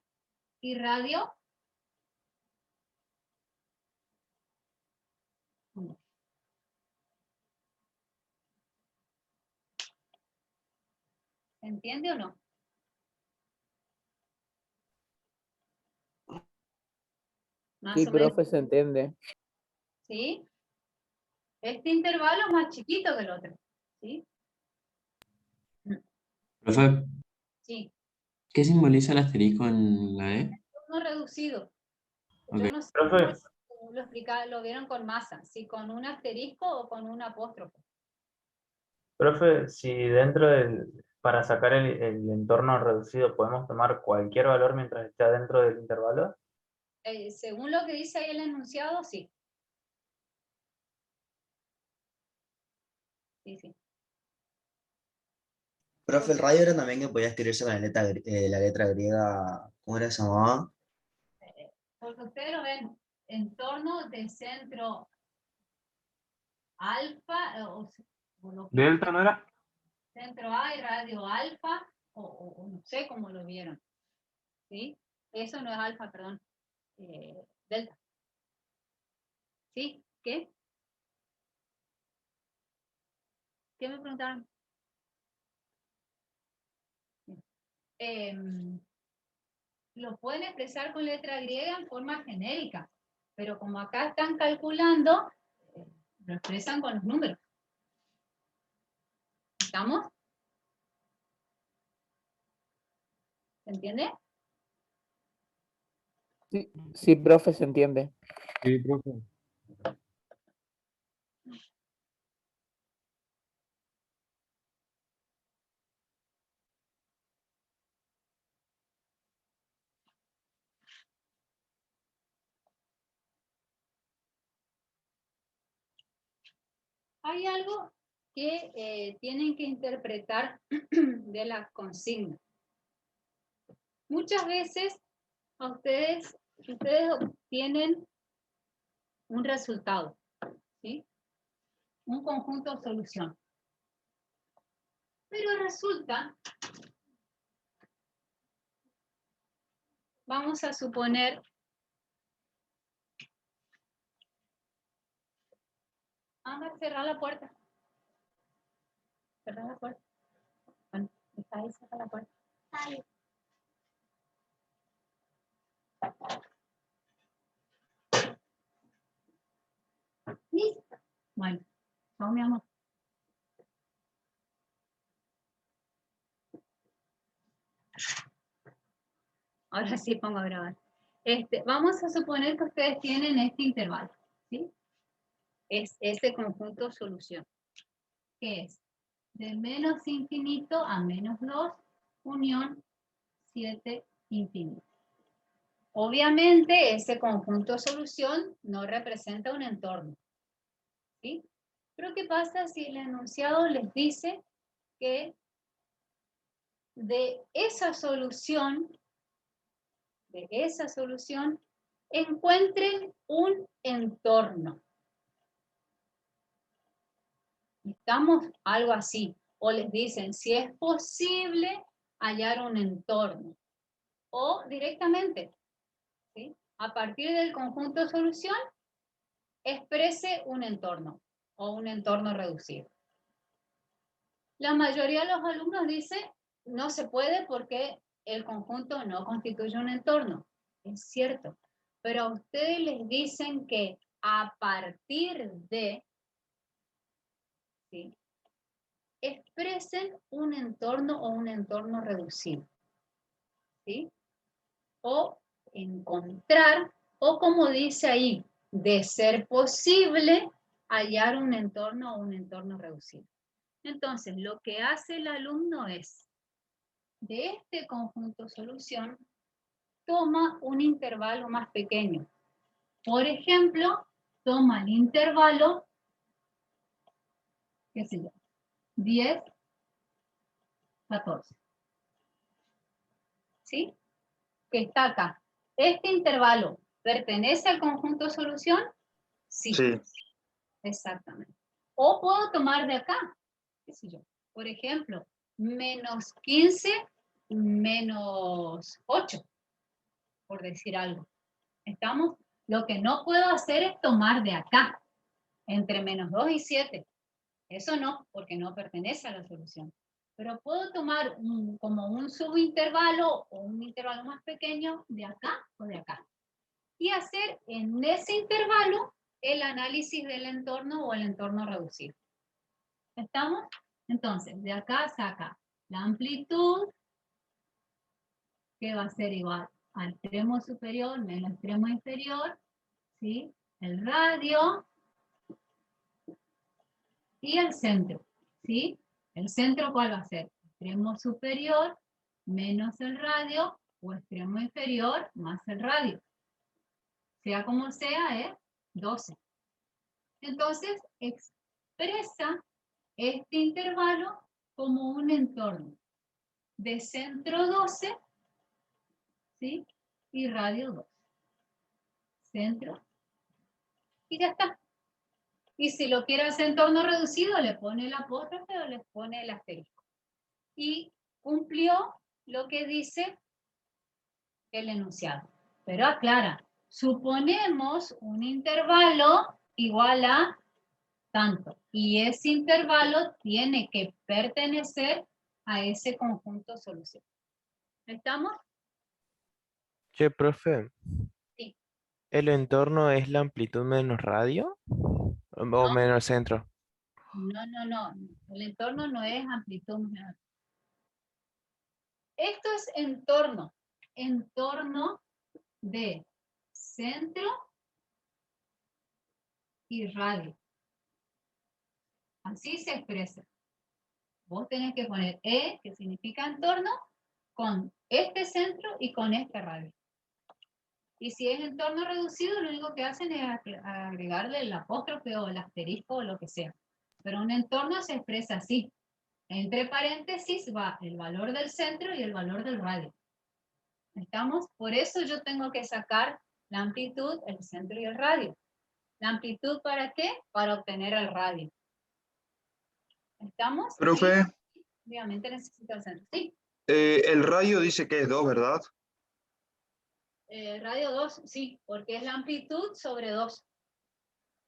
Y radio 1. ¿Se entiende o no? Más Sí, o menos. profe, se entiende. ¿Sí? Este intervalo es más chiquito que el otro. ¿Sí? Profe, Sí. ¿qué simboliza el asterisco en la E? No reducido. Ok. Yo no sé Profe. cómo lo vieron con masa, si con un asterisco o con un apóstrofe. Profe, si para sacar el entorno reducido podemos tomar cualquier valor mientras esté dentro del intervalo. Según lo que dice ahí el enunciado, sí. Sí, sí. Profe, el radio era también que podía escribirse con la letra griega, ¿cómo era que se llamaba? Porque ustedes lo ven, entorno de centro alfa, o lo que ¿Delta no era? centro A y radio alfa, o no sé cómo lo vieron. ¿Sí? Eso no es alfa, perdón. Delta. ¿Sí? ¿Qué? ¿Qué me preguntaron? Lo pueden expresar con letra griega en forma genérica, pero como acá están calculando, lo expresan con los números. ¿Estamos? ¿Se entiende? Sí, sí, profe, se entiende. Sí, profe. Hay algo que tienen que interpretar de la consigna. Muchas veces ustedes obtienen un resultado, ¿sí? Un conjunto de solución. Pero resulta, vamos a suponer, vamos a cerrar la puerta. Cerrar la puerta. Bueno, está ahí, cerrar la puerta. Ahí. Listo. Bueno, chao, mi amor. Ahora sí pongo a grabar. Vamos a suponer que ustedes tienen este intervalo, ¿sí? Es este conjunto solución, que es de menos infinito a menos 2, unión 7 infinito. Obviamente ese conjunto solución no representa un entorno, ¿sí? Pero ¿qué pasa si el enunciado les dice que de esa solución encuentren un entorno? Estamos algo así. O les dicen si es posible hallar un entorno. O directamente, ¿sí? A partir del conjunto de solución, exprese un entorno o un entorno reducido. La mayoría de los alumnos dice no se puede porque el conjunto no constituye un entorno. Es cierto. Pero a ustedes les dicen que a partir de, ¿sí?, expresen un entorno o un entorno reducido, ¿sí? O encontrar, o como dice ahí, de ser posible hallar un entorno o un entorno reducido. Entonces, lo que hace el alumno es, de este conjunto solución, toma un intervalo más pequeño. Por ejemplo, toma el intervalo, qué sé yo, 10, 14. ¿Sí? Que está acá. ¿Este intervalo pertenece al conjunto solución? Sí. Sí. Exactamente. O puedo tomar de acá, qué sé yo. Por ejemplo, menos 15, menos 8, por decir algo. ¿Estamos? Lo que no puedo hacer es tomar de acá, entre menos 2 y 7. Eso no, porque no pertenece a la solución. Pero puedo tomar como un subintervalo o un intervalo más pequeño de acá o de acá. Y hacer en ese intervalo el análisis del entorno o el entorno reducido. ¿Estamos? Entonces, de acá saca la amplitud, que va a ser igual al extremo superior menos extremo inferior, ¿sí? El radio y el centro, ¿sí? ¿El centro cuál va a ser? Extremo superior menos el radio o extremo inferior más el radio. Sea como sea, es 12. Entonces, expresa este intervalo como un entorno de centro 12, ¿sí? Y radio 2. Centro. Y ya está. Y si lo quiere hacer entorno reducido, le pone el apóstrofe o le pone el asterisco. Y cumplió lo que dice el enunciado. Pero aclara, suponemos un intervalo igual a tanto. Y ese intervalo tiene que pertenecer a ese conjunto solución. ¿Estamos? Che, profe, Sí. ¿el entorno es la amplitud menos radio? ¿O No. menos centro? No. El entorno no es amplitud. Esto es entorno. Entorno de centro y radio. Así se expresa. Vos tenés que poner E, que significa entorno, con este centro y con este radio. Y si es entorno reducido, lo único que hacen es agregarle el apóstrofe o el asterisco o lo que sea. Pero un entorno se expresa así. Entre paréntesis va el valor del centro y el valor del radio. ¿Estamos? Por eso yo tengo que sacar la amplitud, el centro y el radio. ¿La amplitud para qué? Para obtener el radio. ¿Estamos? Profe, Y obviamente necesito el centro. Sí. el radio dice que es 2, ¿verdad? Radio 2, sí, porque es la amplitud sobre 2.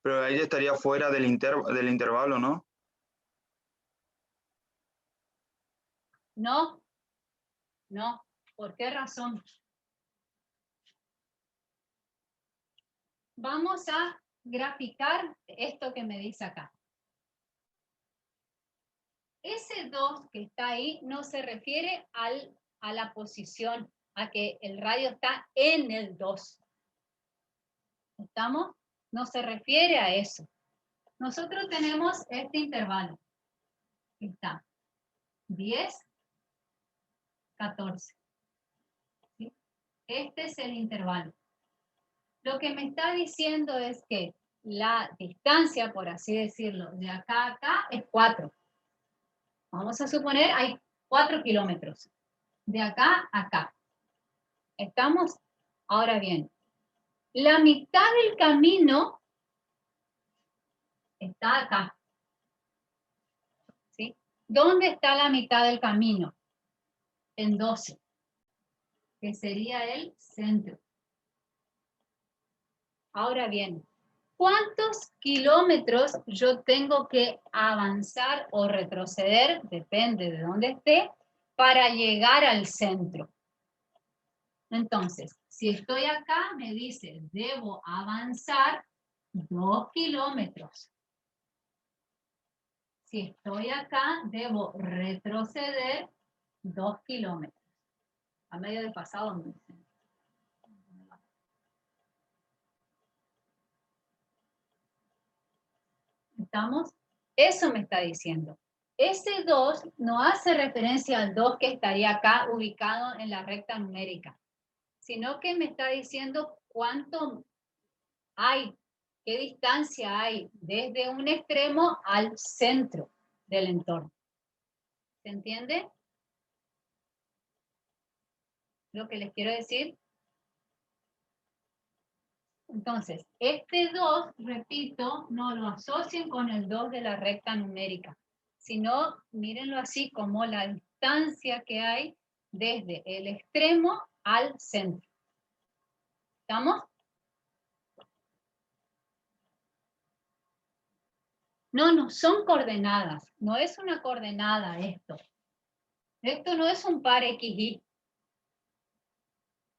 Pero ahí estaría fuera del intervalo, ¿no? No. ¿Por qué razón? Vamos a graficar esto que me dice acá. Ese 2 que está ahí no se refiere a la posición, a que el radio está en el 2. ¿Estamos? No se refiere a eso. Nosotros tenemos este intervalo. Está 10, 14. ¿Sí? Este es el intervalo. Lo que me está diciendo es que la distancia, por así decirlo, de acá a acá es 4. Vamos a suponer hay 4 kilómetros. De acá a acá. ¿Estamos? Ahora bien, la mitad del camino está acá. ¿Sí? ¿Dónde está la mitad del camino? En 12, que sería el centro. Ahora bien, ¿cuántos kilómetros yo tengo que avanzar o retroceder, depende de dónde esté, para llegar al centro? Entonces, si estoy acá, me dice, debo avanzar 2 kilómetros. Si estoy acá, debo retroceder 2 kilómetros. A medio de pasado me dicen. ¿Estamos? Eso me está diciendo. ese 2 no hace referencia al 2 que estaría acá ubicado en la recta numérica, sino que me está diciendo cuánto hay, qué distancia hay desde un extremo al centro del entorno. ¿Se entiende lo que les quiero decir? Entonces, este 2, repito, no lo asocien con el 2 de la recta numérica, sino mírenlo así como la distancia que hay desde el extremo al centro. ¿Estamos? No, no son coordenadas, no es una coordenada esto. Esto no es un par XY.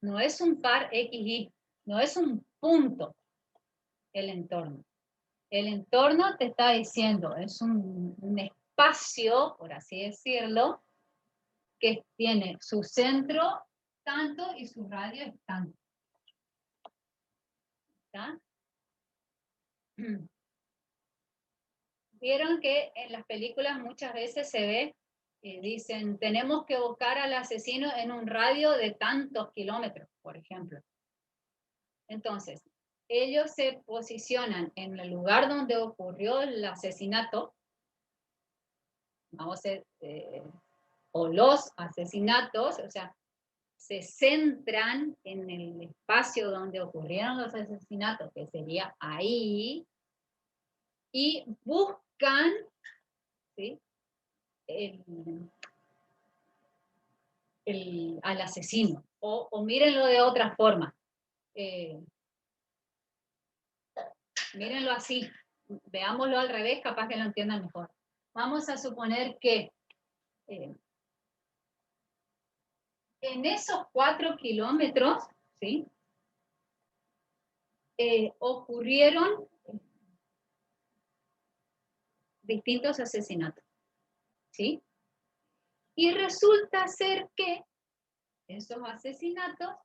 No es un par XY, no es un punto el entorno. El entorno te está diciendo, es un espacio, por así decirlo, que tiene su centro tanto y su radio es tanto. ¿Está? Vieron que en las películas muchas veces se ve, dicen, tenemos que buscar al asesino en un radio de tantos kilómetros, por ejemplo. Entonces, ellos se posicionan en el lugar donde ocurrió el asesinato, vamos a decir, o los asesinatos, o sea, se centran en el espacio donde ocurrieron los asesinatos, que sería ahí, y buscan, ¿sí?, al asesino. O mírenlo de otra forma. Mírenlo así. Veámoslo al revés, capaz que lo entiendan mejor. Vamos a suponer que en esos 4 kilómetros, ¿sí?, ocurrieron distintos asesinatos, ¿sí? Y resulta ser que esos asesinatos,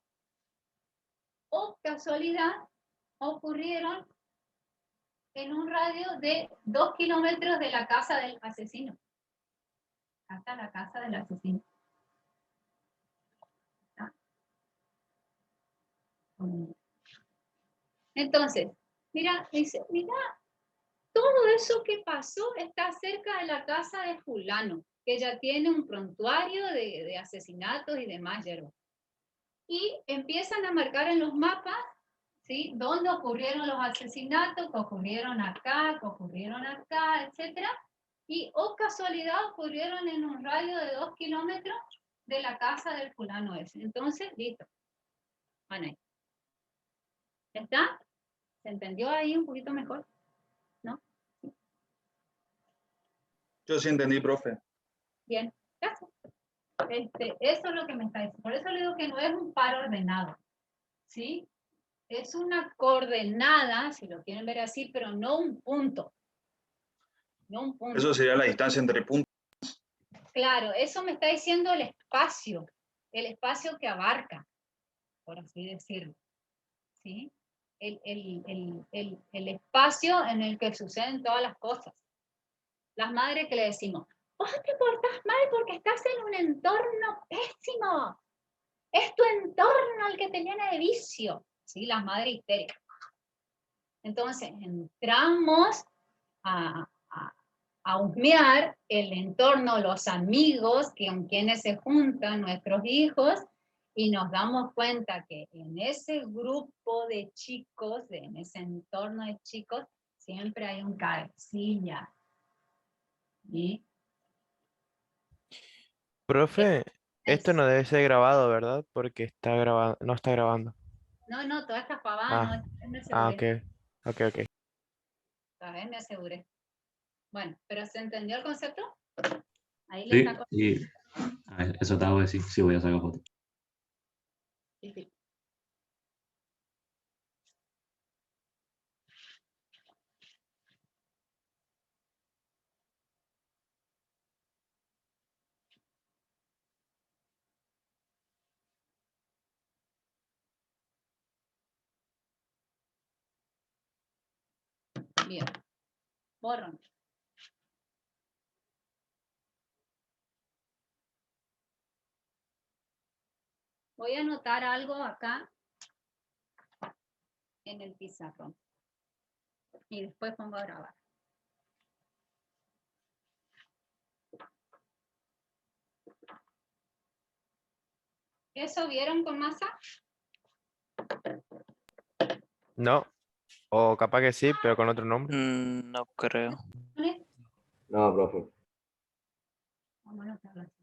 o casualidad, ocurrieron en un radio de 2 kilómetros de la casa del asesino. Hasta la casa del asesino. ¿Ah? Entonces, mira, dice, mira, todo eso que pasó está cerca de la casa de fulano, que ya tiene un prontuario de asesinatos y demás hierbas. Y empiezan a marcar en los mapas, ¿sí?, dónde ocurrieron los asesinatos, que ocurrieron acá, etc. Y, o casualidad, ocurrieron en un radio de 2 kilómetros de la casa del fulano ese. Entonces, listo. Van ahí. ¿Está? ¿Se entendió ahí un poquito mejor? ¿No? Yo sí entendí, profe. Bien, gracias. Eso es lo que me está diciendo. Por eso le digo que no es un par ordenado, ¿sí? Es una coordenada, si lo quieren ver así, pero no un punto. No un punto. Eso sería la distancia entre puntos. Claro, eso me está diciendo el espacio que abarca, por así decirlo, ¿sí? El espacio en el que suceden todas las cosas. Las madres que le decimos, vos te portás mal porque estás en un entorno pésimo. Es tu entorno el que te llena de vicio. ¿Sí? Las madres histéricas. Entonces, entramos a husmear el entorno, los amigos con quienes se juntan nuestros hijos, y nos damos cuenta que en ese grupo de chicos, en ese entorno de chicos, siempre hay un cabecilla. ¿Sí? Profe, esto no debe ser grabado, ¿verdad? Porque está grabando, no está grabando. No, toda esta pavada, no, Ah, me ok, aseguré. ok. Esta vez me aseguré. Bueno, ¿pero se entendió el concepto? Ahí le Sí, saco. y a ver, eso te hago decir, sí voy a sacar foto. Sí, sí. Bien. Borro. Voy a anotar algo acá en el pizarrón. Y después pongo a grabar. ¿Eso vieron con masa? No. O capaz que sí, pero con otro nombre. No creo. No, profe. Vamos a anotarlo así.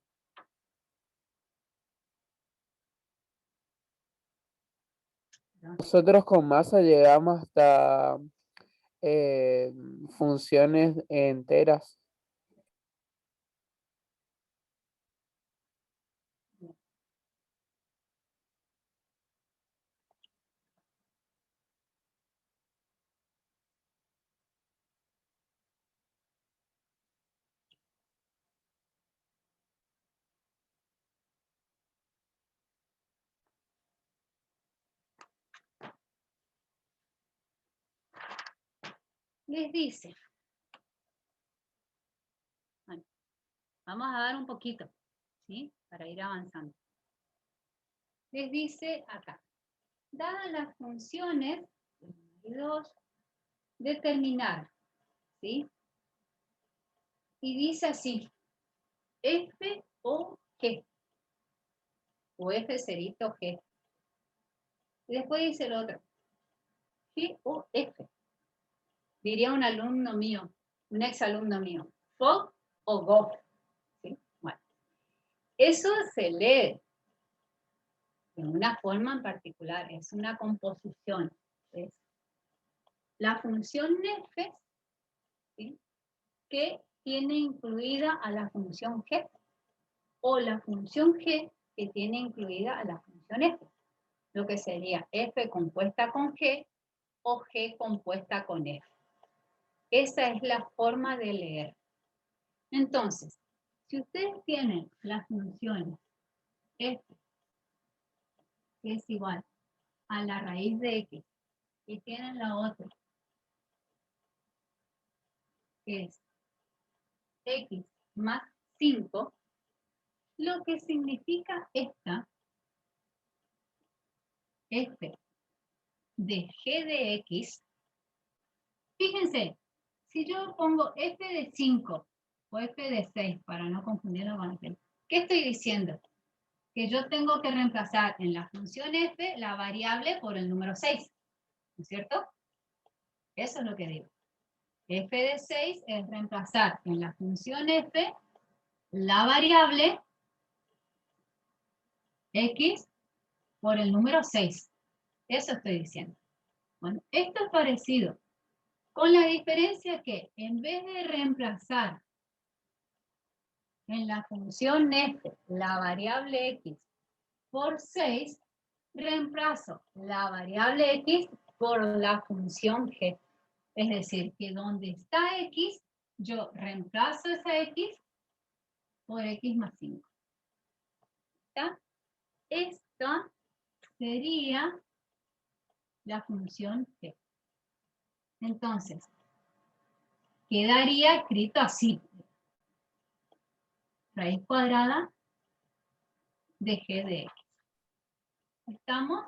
Nosotros con masa llegamos hasta funciones enteras. Les dice, bueno, vamos a dar un poquito, ¿sí? Para ir avanzando. Les dice acá, dadas las funciones, 2, determinar, ¿sí? Y dice así, F o G, o F cerito G. Y después dice el otro, G o F. Diría un alumno mío, un exalumno mío, FOG o GOF. ¿Sí? Bueno, eso se lee de una forma en particular, es una composición. Es la función F, ¿sí? Que tiene incluida a la función G, o la función G que tiene incluida a la función F, lo que sería F compuesta con G o G compuesta con F. Esa es la forma de leer. Entonces, si ustedes tienen las funciones F, que es igual a la raíz de X, y tienen la otra, que es X más 5, lo que significa esta F de G de X, fíjense, si yo pongo F de 5 o F de 6, para no confundirlo con el, ¿qué estoy diciendo? Que yo tengo que reemplazar en la función F la variable por el número 6, ¿no es cierto? Eso es lo que digo. F de 6 es reemplazar en la función F la variable X por el número 6. Eso estoy diciendo. Bueno, esto es parecido, con la diferencia que en vez de reemplazar en la función F la variable X por 6, reemplazo la variable X por la función G. Es decir, que donde está X, yo reemplazo esa X por X más 5. ¿Está? Esta sería la función G. Entonces, quedaría escrito así. Raíz cuadrada de G de X. ¿Estamos?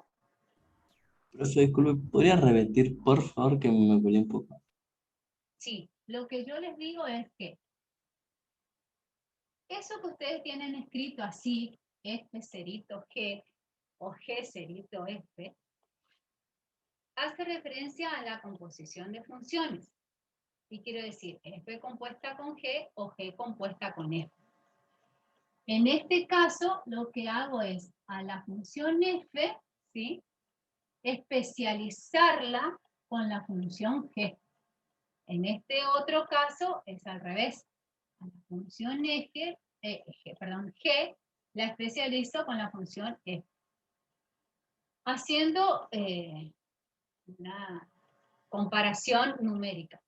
Profe, disculpe, ¿podría repetir, por favor, que me colé un poco? Sí, lo que yo les digo es que eso que ustedes tienen escrito así, F cerito G o G cerito F, hace referencia a la composición de funciones. Y quiero decir, F compuesta con G o G compuesta con F. En este caso, lo que hago es a la función F, ¿sí?, especializarla con la función G. En este otro caso es al revés. A la función G la especializo con la función F. Haciendo una comparación numérica.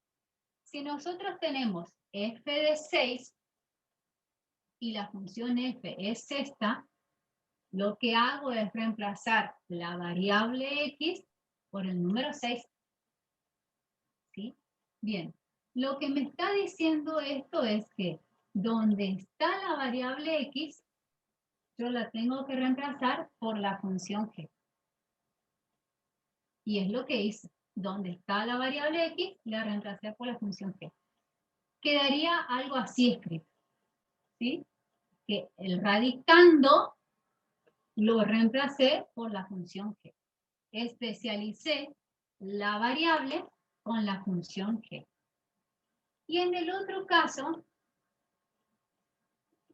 Si nosotros tenemos F de 6 y la función F es esta, lo que hago es reemplazar la variable X por el número 6. ¿Sí? Bien, lo que me está diciendo esto es que donde está la variable X, yo la tengo que reemplazar por la función g. Y es lo que hice. Donde está la variable x, la reemplacé por la función g. Quedaría algo así escrito, ¿sí? Que el radicando lo reemplacé por la función g. Especialicé la variable con la función g. Y en el otro caso,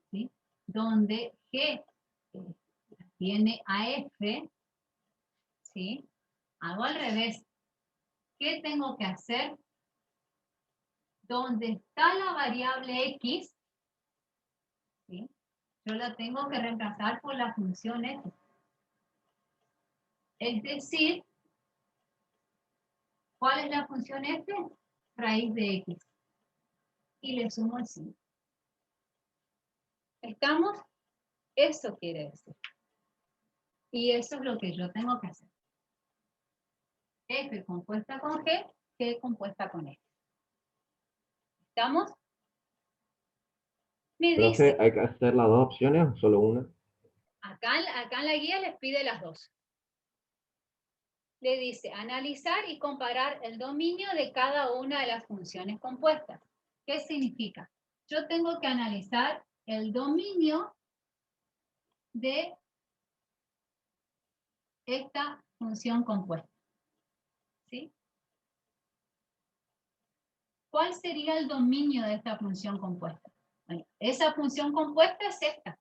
¿sí? Donde g tiene a f, ¿sí? Hago al revés. ¿Qué tengo que hacer? Donde está la variable x, ¿sí? Yo la tengo que reemplazar por la función f. Es decir, ¿cuál es la función f? Raíz de x. Y le sumo el 5. ¿Estamos? Eso quiere decir. Y eso es lo que yo tengo que hacer. F compuesta con G compuesta con X. ¿Estamos? Me Profe, dice, ¿hay que hacer las dos opciones o solo una? acá en la guía les pide las dos. Le dice analizar y comparar el dominio de cada una de las funciones compuestas. ¿Qué significa? Yo tengo que analizar el dominio de esta función compuesta. ¿Sí? ¿Cuál sería el dominio de esta función compuesta? Bueno, esa función compuesta es esta.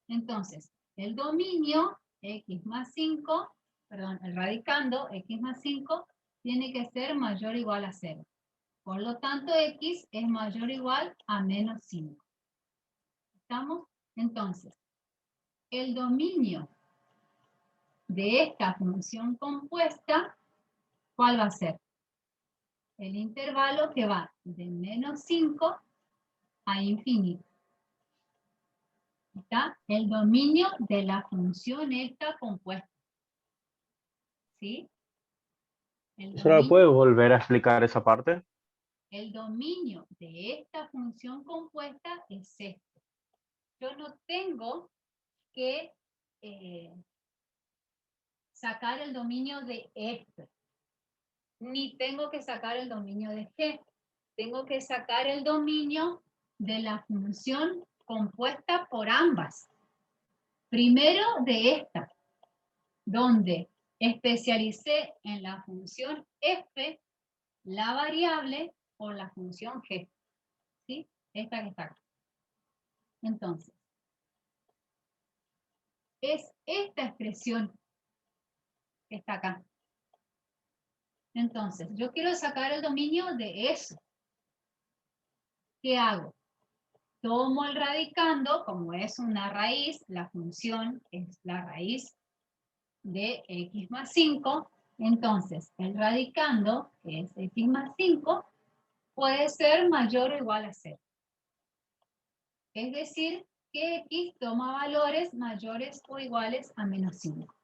Entonces, el dominio x más 5, perdón, el radicando x más 5 tiene que ser mayor o igual a 0. Por lo tanto, x es mayor o igual a menos 5. ¿Estamos? Entonces, el dominio de esta función compuesta, ¿cuál va a ser? El intervalo que va de menos 5 a infinito. ¿Está? El dominio de la función esta compuesta. ¿Sí? ¿Solo puedes volver a explicar esa parte? El dominio de esta función compuesta es este. Yo no tengo que sacar el dominio de f, ni tengo que sacar el dominio de g. Tengo que sacar el dominio de la función compuesta por ambas. Primero de esta, donde especialicé en la función f la variable por la función g. ¿Sí? Esta que está acá. Entonces, es esta expresión que está acá. Entonces, yo quiero sacar el dominio de eso. ¿Qué hago? Tomo el radicando, como es una raíz, la función es la raíz de x más 5. Entonces, el radicando, que es x más 5, puede ser mayor o igual a 0. Es decir, que x toma valores mayores o iguales a menos 5.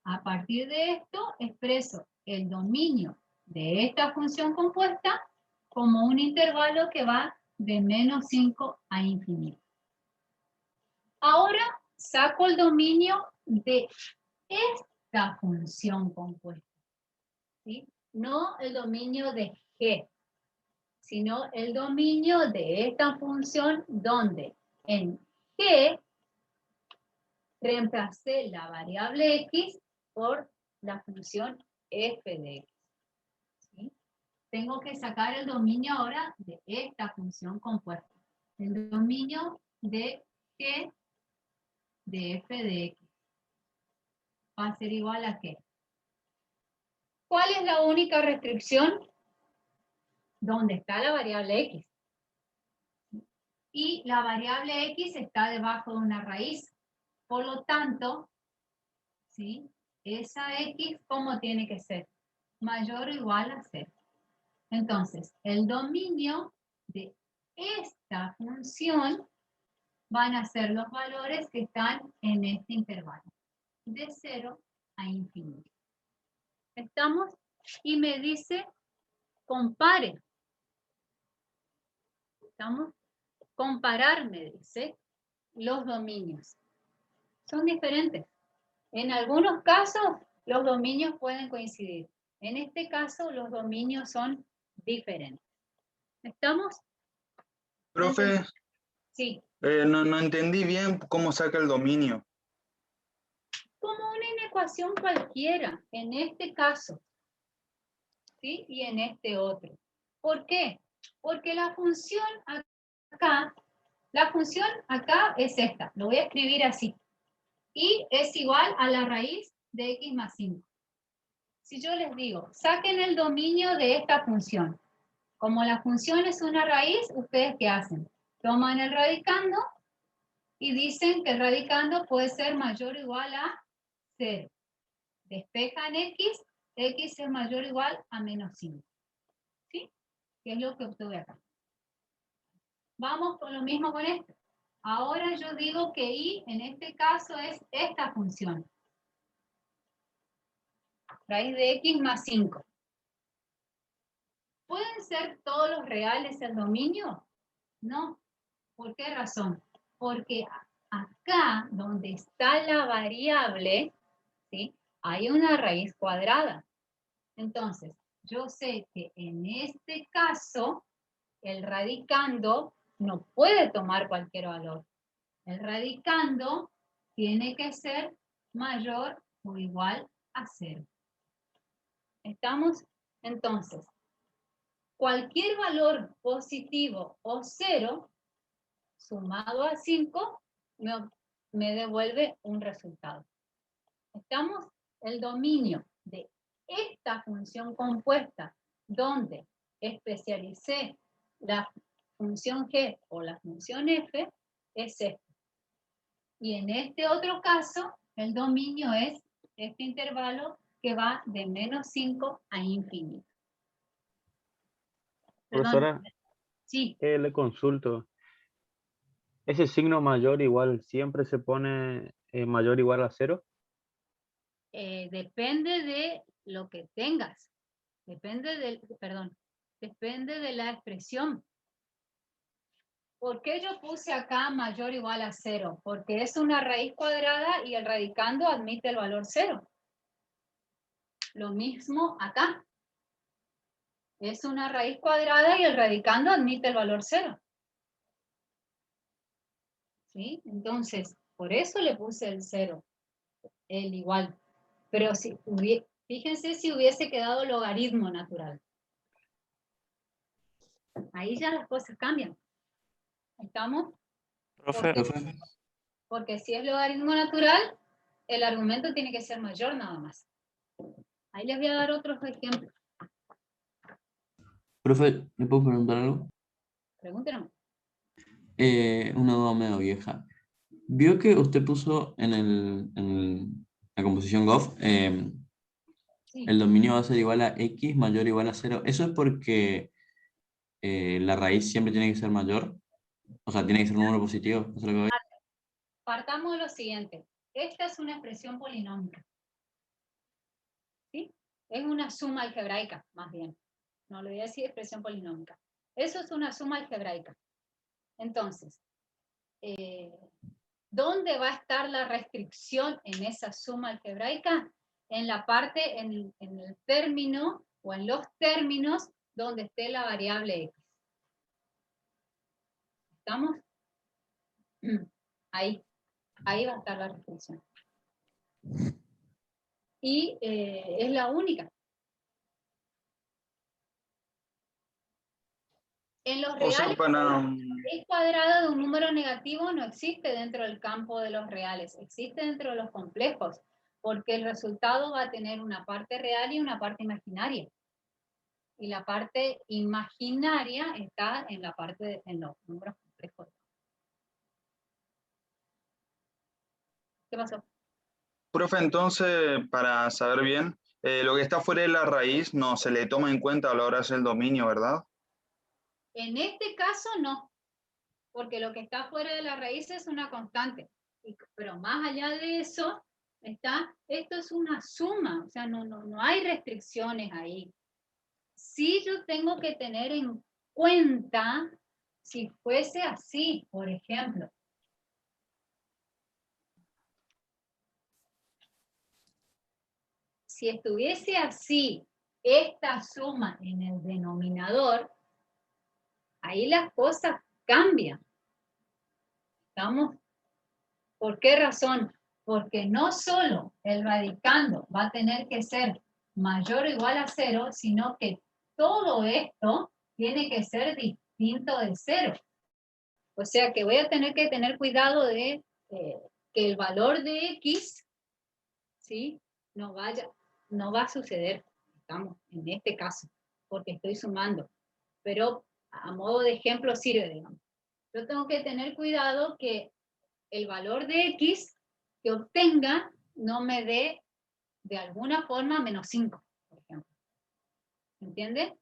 A partir de esto, expreso el dominio de esta función compuesta como un intervalo que va de menos 5 a infinito. Ahora saco el dominio de esta función compuesta. ¿Sí? No el dominio de g, sino el dominio de esta función donde en g reemplacé la variable x por la función f de x. ¿Sí? Tengo que sacar el dominio ahora de esta función compuesta. El dominio de g de f de x va a ser igual a qué. ¿Cuál es la única restricción? Donde está la variable x. Y la variable x está debajo de una raíz. Por lo tanto, ¿sí? Esa x, ¿cómo tiene que ser? Mayor o igual a 0. Entonces, el dominio de esta función van a ser los valores que están en este intervalo, de 0 a infinito. ¿Estamos? Y me dice, compare. ¿Estamos? Comparar, me dice, los dominios. Son diferentes. En algunos casos, los dominios pueden coincidir. En este caso, los dominios son diferentes. ¿Estamos? Profe, Sí. no entendí bien cómo saca el dominio. Como una inecuación cualquiera, en este caso, ¿sí? Y en este otro. ¿Por qué? Porque la función acá es esta. Lo voy a escribir así. Y es igual a la raíz de x más 5. Si yo les digo, saquen el dominio de esta función. Como la función es una raíz, ¿ustedes qué hacen? Toman el radicando y dicen que el radicando puede ser mayor o igual a 0. Despejan x es mayor o igual a menos 5. ¿Sí? Que es lo que obtuve acá. Vamos con lo mismo con esto. Ahora yo digo que y en este caso es esta función. Raíz de x más 5. ¿Pueden ser todos los reales el dominio? No. ¿Por qué razón? Porque acá, donde está la variable, ¿sí? Hay una raíz cuadrada. Entonces, yo sé que en este caso, el radicando no puede tomar cualquier valor. El radicando tiene que ser mayor o igual a 0. ¿Estamos? Entonces, cualquier valor positivo o 0 sumado a 5 me devuelve un resultado. ¿Estamos? El dominio de esta función compuesta donde especialicé la función g o la función f es este. Y en este otro caso, el dominio es este intervalo que va de menos 5 a infinito. Profesora, sí. Le consulto. ¿Ese signo mayor igual siempre se pone mayor igual a 0? Depende de lo que tengas. Depende de la expresión. ¿Por qué yo puse acá mayor o igual a 0? Porque es una raíz cuadrada y el radicando admite el valor 0. Lo mismo acá. Es una raíz cuadrada y el radicando admite el valor 0. ¿Sí? Entonces, por eso le puse el 0. El igual. Pero si fíjense si hubiese quedado logaritmo natural. Ahí ya las cosas cambian. ¿Estamos? Profe. Porque si es logaritmo natural, el argumento tiene que ser mayor nada más. Ahí les voy a dar otros ejemplos. Profe, ¿le puedo preguntar algo? Pregúntenos. Una duda medio vieja. Vio que usted puso en la composición GOF Sí. el dominio va a ser igual a x mayor o igual a 0. ¿Eso es porque la raíz siempre tiene que ser mayor? O sea, tiene que ser un número positivo. ¿Eso es lo que voy? Partamos de lo siguiente. Esta es una expresión polinómica. ¿Sí? Es una suma algebraica, más bien. No le voy a decir expresión polinómica. Eso es una suma algebraica. Entonces, ¿dónde va a estar la restricción en esa suma algebraica? En la parte, en el término o en los términos donde esté la variable x. ¿Estamos? Ahí va a estar la restricción. Y es la única. En los reales, la raíz cuadrada de un número negativo no existe dentro del campo de los reales, existe dentro de los complejos, porque el resultado va a tener una parte real y una parte imaginaria. Y la parte imaginaria está en la parte en los números complejos. ¿Qué pasó? Profe, entonces, para saber bien, lo que está fuera de la raíz no se le toma en cuenta a la hora de hacer el dominio, ¿verdad? En este caso no, porque lo que está fuera de la raíz es una constante. Pero más allá de eso, esto es una suma, o sea, no hay restricciones ahí. Sí yo tengo que tener en cuenta, si fuese así, por ejemplo, si estuviese así, esta suma en el denominador, ahí las cosas cambian. ¿Estamos? ¿Por qué razón? Porque no solo el radicando va a tener que ser mayor o igual a 0, sino que todo esto tiene que ser distinto de 0. O sea que voy a tener que tener cuidado de que el valor de x, ¿sí? no va a suceder, estamos en este caso, porque estoy sumando. Pero a modo de ejemplo sirve, digamos. Yo tengo que tener cuidado que el valor de x que obtenga no me dé de alguna forma menos 5, por ejemplo. ¿Entiende?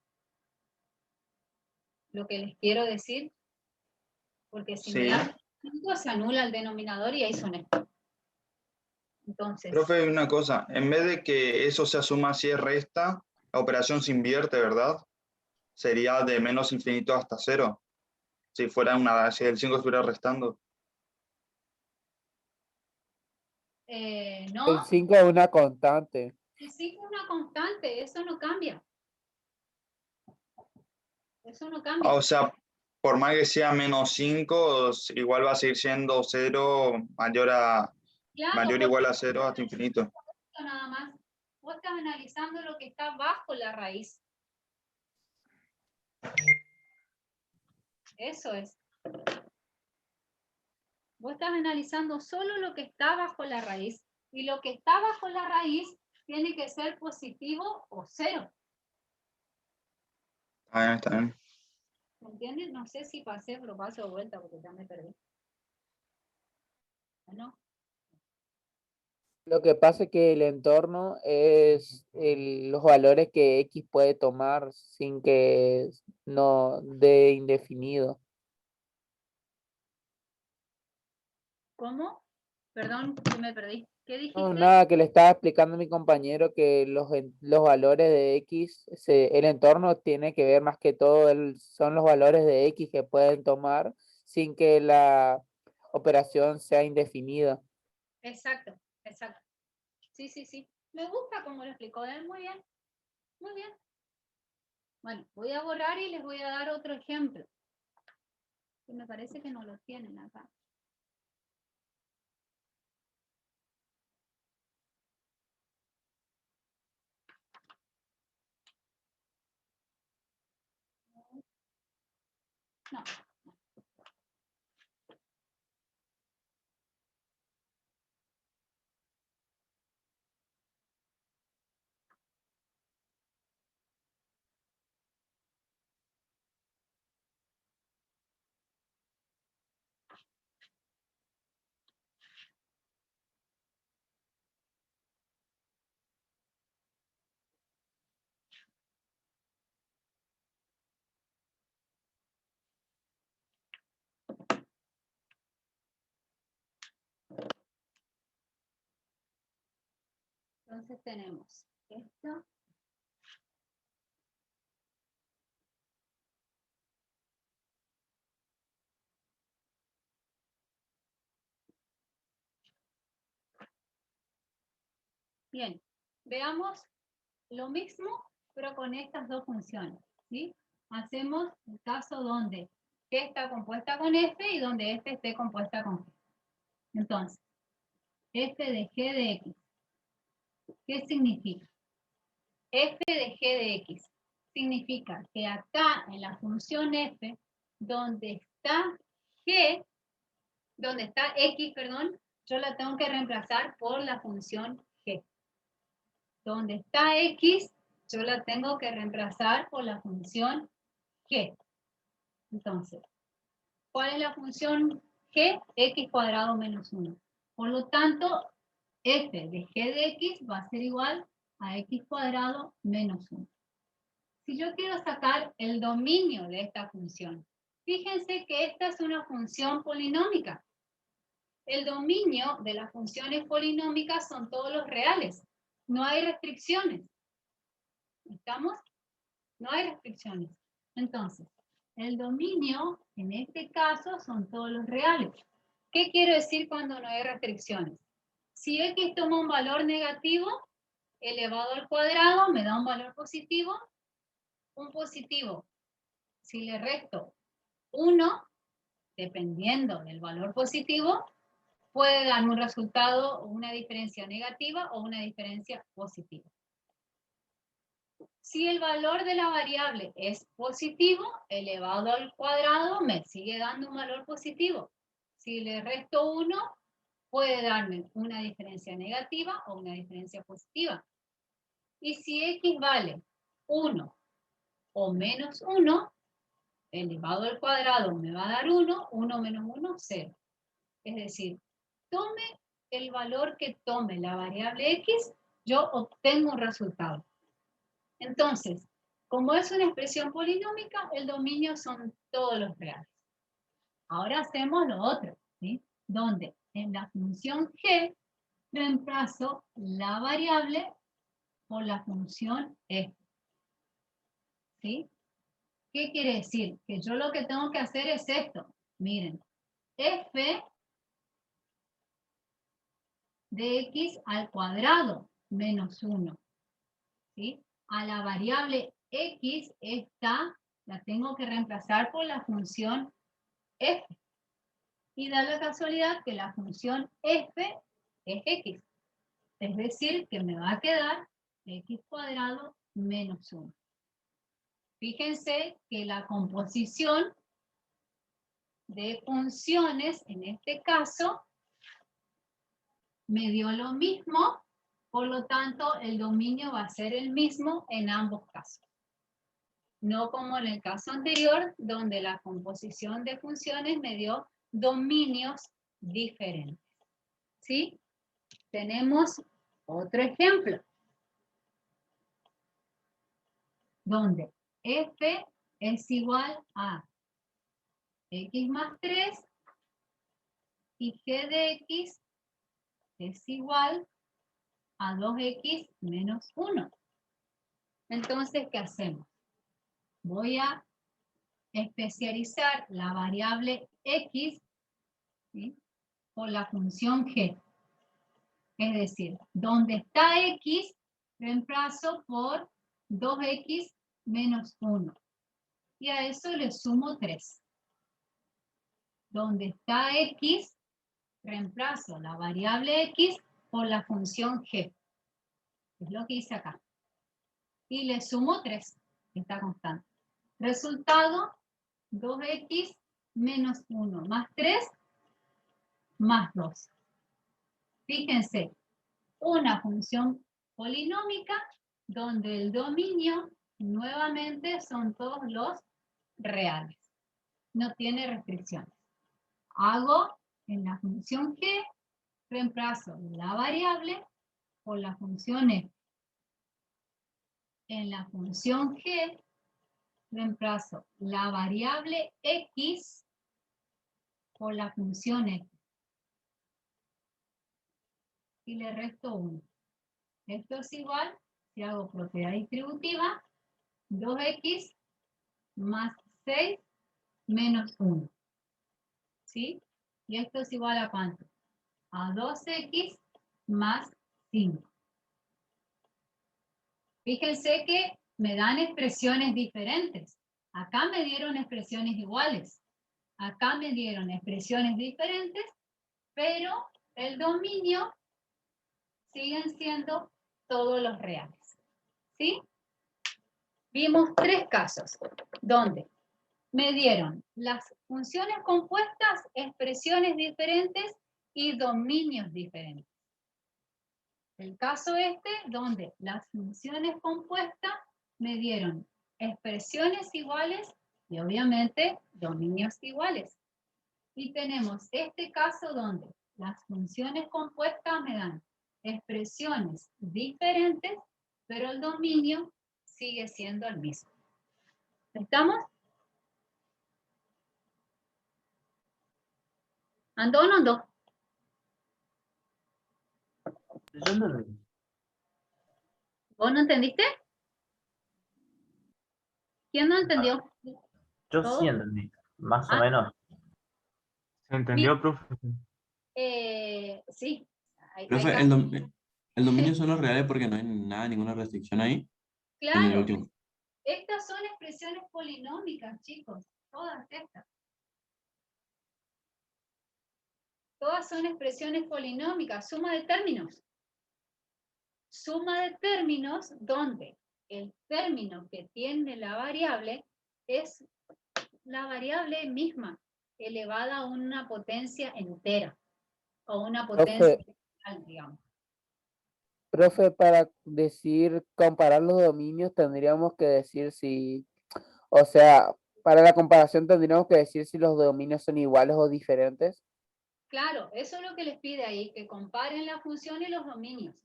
Lo que les quiero decir. Porque si me Sí. da 5 se anula el denominador y ahí son estos. Entonces. Profe, una cosa, en vez de que eso se asuma si es resta, la operación se invierte, ¿verdad? Sería de menos infinito hasta 0. Si el 5 estuviera restando. No. El 5 es una constante. El 5 es una constante, eso no cambia. Eso no cambia. O sea, por más que sea menos 5, igual va a seguir siendo 0 mayor o igual a 0 hasta infinito. Nada más. Vos estás analizando lo que está bajo la raíz. Eso es. Vos estás analizando solo lo que está bajo la raíz. Y lo que está bajo la raíz tiene que ser positivo o 0. Está bien. ¿Me entiendes? No sé si pasé, pero paso de vuelta porque ya me perdí. ¿No? Lo que pasa es que el entorno es los valores que X puede tomar sin que no dé indefinido. ¿Cómo? Perdón, que me perdí. ¿Qué dijiste? No, nada, que le estaba explicando a mi compañero que los valores de X, el entorno tiene que ver más que todo, son los valores de X que pueden tomar sin que la operación sea indefinida. Exacto, exacto. Sí, sí, sí. Me gusta como lo explicó él. Muy bien. Muy bien. Bueno, voy a borrar y les voy a dar otro ejemplo. Que me parece que no lo tienen acá. No. Entonces tenemos esto. Bien, veamos lo mismo, pero con estas dos funciones, ¿sí? Hacemos el caso donde G está compuesta con F y donde F esté compuesta con G. Entonces, F de G de X. ¿Qué significa? F de G de X significa que acá en la función F, donde está G, donde está X, perdón, yo la tengo que reemplazar por la función G. Donde está X, yo la tengo que reemplazar por la función G. Entonces, ¿cuál es la función G? X cuadrado menos 1. Por lo tanto, F de G de X va a ser igual a X cuadrado menos 1. Si yo quiero sacar el dominio de esta función, fíjense que esta es una función polinómica. El dominio de las funciones polinómicas son todos los reales. No hay restricciones. ¿Estamos? No hay restricciones. Entonces, el dominio, en este caso, son todos los reales. ¿Qué quiero decir cuando no hay restricciones? Si X toma un valor negativo, elevado al cuadrado me da un valor positivo. Un positivo, si le resto 1, dependiendo del valor positivo, puede dar un resultado, una diferencia negativa o una diferencia positiva. Si el valor de la variable es positivo, elevado al cuadrado me sigue dando un valor positivo. Si le resto 1, puede darme una diferencia negativa o una diferencia positiva. Y si x vale 1 o menos 1, elevado al cuadrado me va a dar 1, 1 menos 1, 0. Es decir, tome el valor que tome la variable x, yo obtengo un resultado. Entonces, como es una expresión polinómica, el dominio son todos los reales. Ahora hacemos lo otro, ¿sí? Donde en la función g reemplazo la variable por la función f. ¿Sí? ¿Qué quiere decir? Que yo lo que tengo que hacer es esto. Miren, f de x al cuadrado menos 1. ¿Sí? A la variable x, esta la tengo que reemplazar por la función f. Y da la casualidad que la función f es x. Es decir, que me va a quedar x cuadrado menos 1. Fíjense que la composición de funciones, en este caso, me dio lo mismo, por lo tanto, el dominio va a ser el mismo en ambos casos. No como en el caso anterior, donde la composición de funciones me dio dominios diferentes. ¿Sí? Tenemos otro ejemplo, donde f es igual a x más 3 y g de x es igual a 2x menos 1. Entonces, ¿qué hacemos? Voy a especializar la variable x, ¿sí?, por la función g. Es decir, donde está x, reemplazo por 2x menos 1. Y a eso le sumo 3. Donde está x, reemplazo la variable x por la función g. Es lo que hice acá. Y le sumo 3, esta constante. Resultado, 2x menos 1 más 3 más 2. Fíjense, una función polinómica donde el dominio nuevamente son todos los reales. No tiene restricciones. Hago en la función g, reemplazo la variable por la función f. En la función g, reemplazo la variable x por la función f. Y le resto 1. Esto es igual, si hago propiedad distributiva, 2x más 6 menos 1. ¿Sí? Y esto es igual a ¿cuánto? A 2x más 5. Fíjense que me dan expresiones diferentes. Acá me dieron expresiones iguales. Acá me dieron expresiones diferentes, pero el dominio siguen siendo todos los reales. ¿Sí? Vimos 3 casos donde me dieron las funciones compuestas, expresiones diferentes y dominios diferentes. El caso donde las funciones compuestas me dieron expresiones iguales y obviamente dominios iguales. Y tenemos este caso donde las funciones compuestas me dan expresiones diferentes, pero el dominio sigue siendo el mismo. ¿Estamos? ¿Andó o no andó? Yo entendí. ¿Vos no entendiste? ¿Quién no entendió? Yo ¿Todos? sí entendí, más o Ah. menos. ¿Se entendió, profe? Sí. Hay Profe, casos- El dominio son los reales porque no hay nada, ninguna restricción ahí. En el Claro, último. estas son expresiones polinómicas, chicos, todas estas. Todas son expresiones polinómicas, suma de términos. Suma de términos donde el término que tiene la variable es la variable misma, elevada a una potencia entera, o una potencia Profe, real, digamos. profe, para decir, comparar los dominios, tendríamos que decir si, o sea, para la comparación tendríamos que decir si los dominios son iguales o diferentes. Claro, eso es lo que les pide ahí, que comparen la función y los dominios.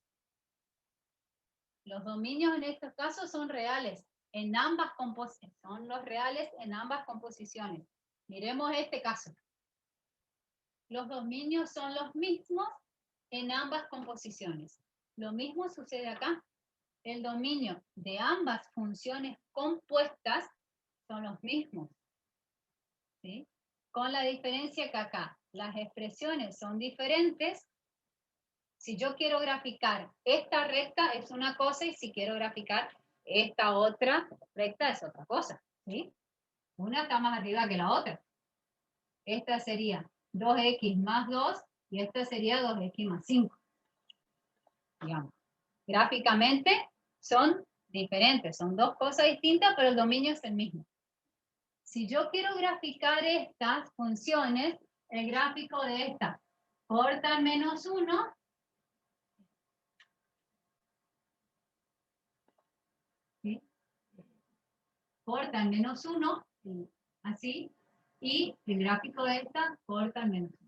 Los dominios en estos casos son reales, en ambas composiciones, son los reales en ambas composiciones. Miremos este caso. Los dominios son los mismos en ambas composiciones. Lo mismo sucede acá. El dominio de ambas funciones compuestas son los mismos, ¿sí? Con la diferencia que acá las expresiones son diferentes. Si yo quiero graficar esta recta es una cosa y si quiero graficar esta otra recta es otra cosa, ¿sí? Una está más arriba que la otra. Esta sería 2x más 2 y esta sería 2x más 5. Digamos. Gráficamente son diferentes, son dos cosas distintas, pero el dominio es el mismo. Si yo quiero graficar estas funciones, el gráfico de esta corta menos 1, ¿sí? Corta en menos 1, así, y el gráfico de esta corta en menos 1.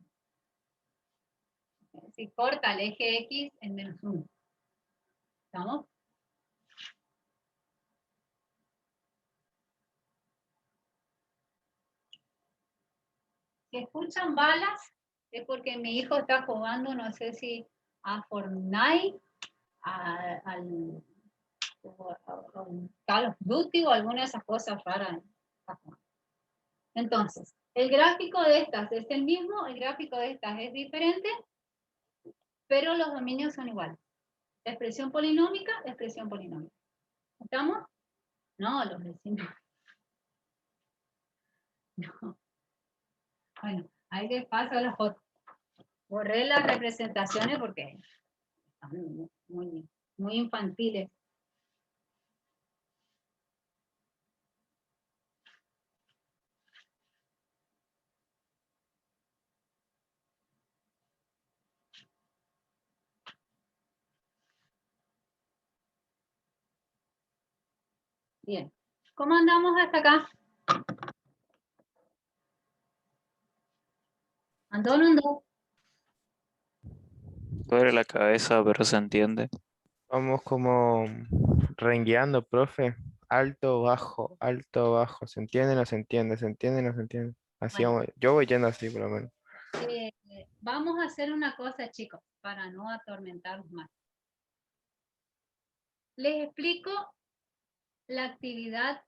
Si corta el eje X en menos 1. ¿Estamos? Si escuchan balas, es porque mi hijo está jugando, no sé si a Fortnite, al Call of Duty o alguna de esas cosas raras. Entonces, el gráfico de estas es el mismo, el gráfico de estas es diferente, pero los dominios son iguales. Expresión polinómica, expresión polinómica. ¿Estamos? No, los vecinos. No. Bueno, ahí les paso la foto. Borré las representaciones porque están muy infantiles. Bien. ¿Cómo andamos hasta acá? ¿Andó o no andó? Duele la cabeza, pero se entiende. Vamos como rengueando, profe. Alto, bajo, alto, bajo. ¿Se entiende? No se entiende, se entiende, no se entiende. Así Bueno, vamos. Yo voy yendo así, por lo menos. vamos a hacer una cosa, chicos, para no atormentarnos más. Les explico la actividad.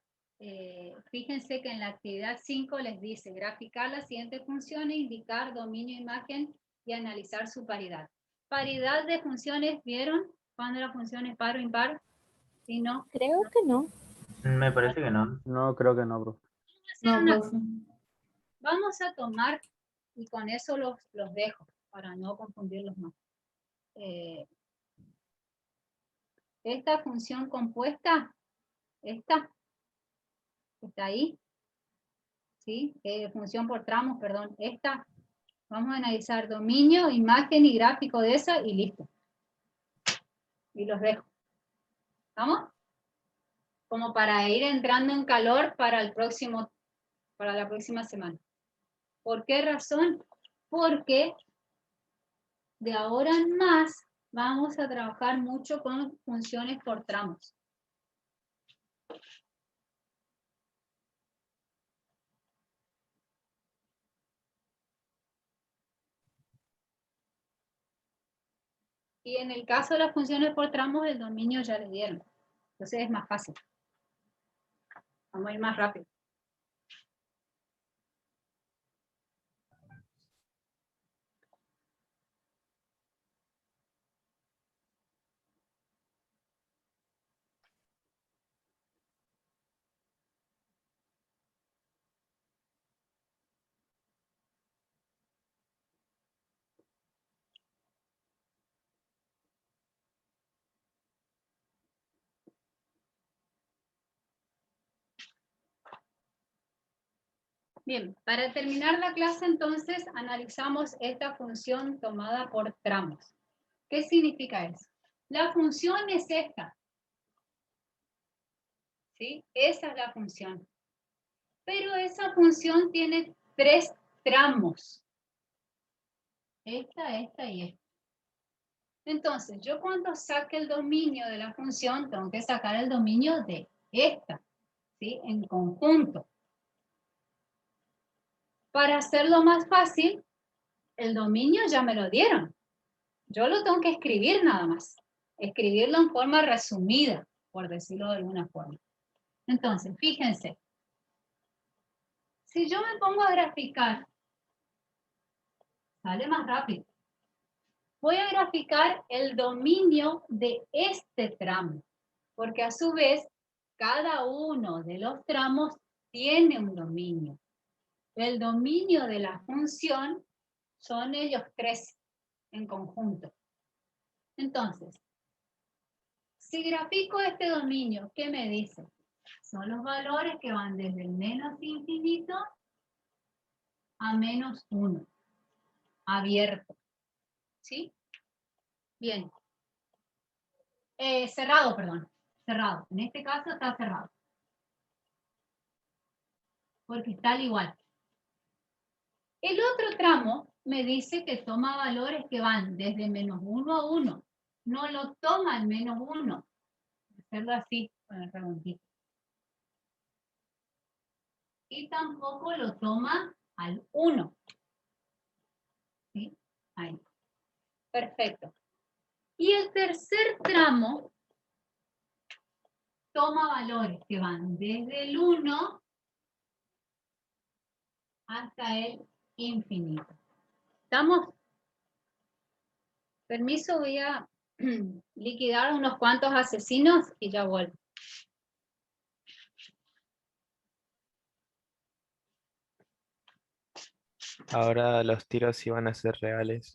Fíjense que en la actividad 5 les dice graficar las siguientes funciones, indicar dominio, imagen y analizar su paridad. Paridad de funciones, ¿vieron? ¿Cuándo la función es par o impar? ¿Sí, no? Creo que no. Me parece que no. No, creo que no, bro. No, profe. Vamos a tomar, y con eso los dejo, para no confundirlos más. Esta función compuesta, esta, está ahí, ¿sí? Función por tramos, perdón, esta. Vamos a analizar dominio, imagen y gráfico de esa y listo. Y los dejo. ¿Vamos? Como para ir entrando en calor para la próxima semana. ¿Por qué razón? Porque de ahora en más vamos a trabajar mucho con funciones por tramos. Y en el caso de las funciones por tramos, el dominio ya le dieron. Entonces es más fácil. Vamos a ir más rápido. Bien, para terminar la clase entonces analizamos esta función tomada por tramos. ¿Qué significa eso? La función es esta. ¿Sí? Esa es la función. Pero esa función tiene 3 tramos. Esta y esta. Entonces, yo cuando saque el dominio de la función, tengo que sacar el dominio de esta, ¿sí? En conjunto. Para hacerlo más fácil, el dominio ya me lo dieron. Yo lo tengo que escribir nada más. Escribirlo en forma resumida, por decirlo de alguna forma. Entonces, fíjense. Si yo me pongo a graficar, sale más rápido. Voy a graficar el dominio de este tramo, porque a su vez, cada uno de los tramos tiene un dominio. El dominio de la función son ellos 3 en conjunto. Entonces, si grafico este dominio, ¿qué me dice? Son los valores que van desde el menos infinito a menos 1, abierto. ¿Sí? Bien. Cerrado, perdón. Cerrado. En este caso está cerrado. Porque está al igual. El otro tramo me dice que toma valores que van desde menos 1 a 1. No lo toma el menos 1. Hacerlo así con el redondito. Y tampoco lo toma al 1. ¿Sí? Ahí. Perfecto. Y el tercer tramo toma valores que van desde el 1 hasta el infinito. ¿Estamos? Permiso, voy a liquidar unos cuantos asesinos y ya vuelvo. Ahora los tiros sí van a ser reales.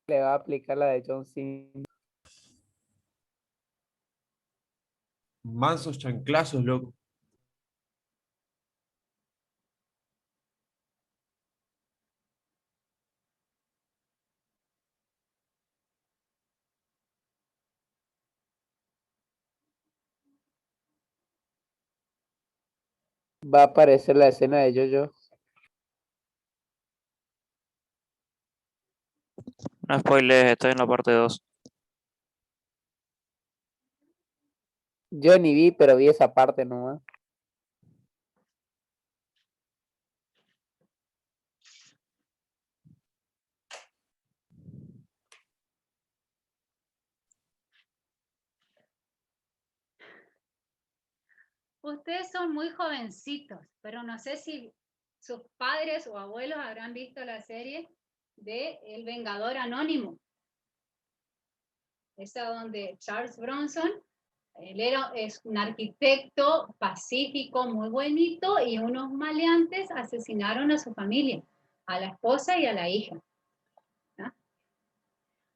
Le va a aplicar la de John Cena. Mansos chanclazos, loco. Va a aparecer la escena de Jojo. No spoilees, estoy en la parte 2. Yo ni vi, pero vi esa parte nomás. Ustedes son muy jovencitos, pero no sé si sus padres o abuelos habrán visto la serie de El Vengador Anónimo. Esa donde Charles Bronson, es un arquitecto pacífico, muy buenito, y unos maleantes asesinaron a su familia, a la esposa y a la hija. ¿No?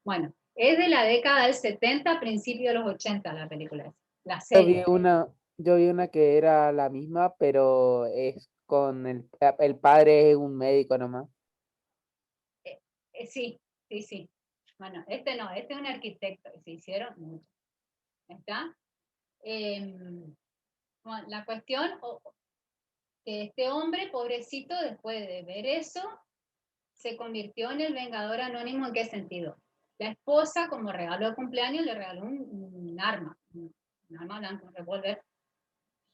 Bueno, es de la década del 70, principio de los 80 la película, la Yo vi serie. una que era la misma, pero es con el padre es un médico nomás. Sí. Bueno, este no, este es un arquitecto, y se hicieron mucho. ¿Está? Bueno, la cuestión, que este hombre, pobrecito, después de ver eso, se convirtió en el Vengador Anónimo. ¿En qué sentido? La esposa, como regalo de cumpleaños, le regaló un arma, un arma blanca, un revólver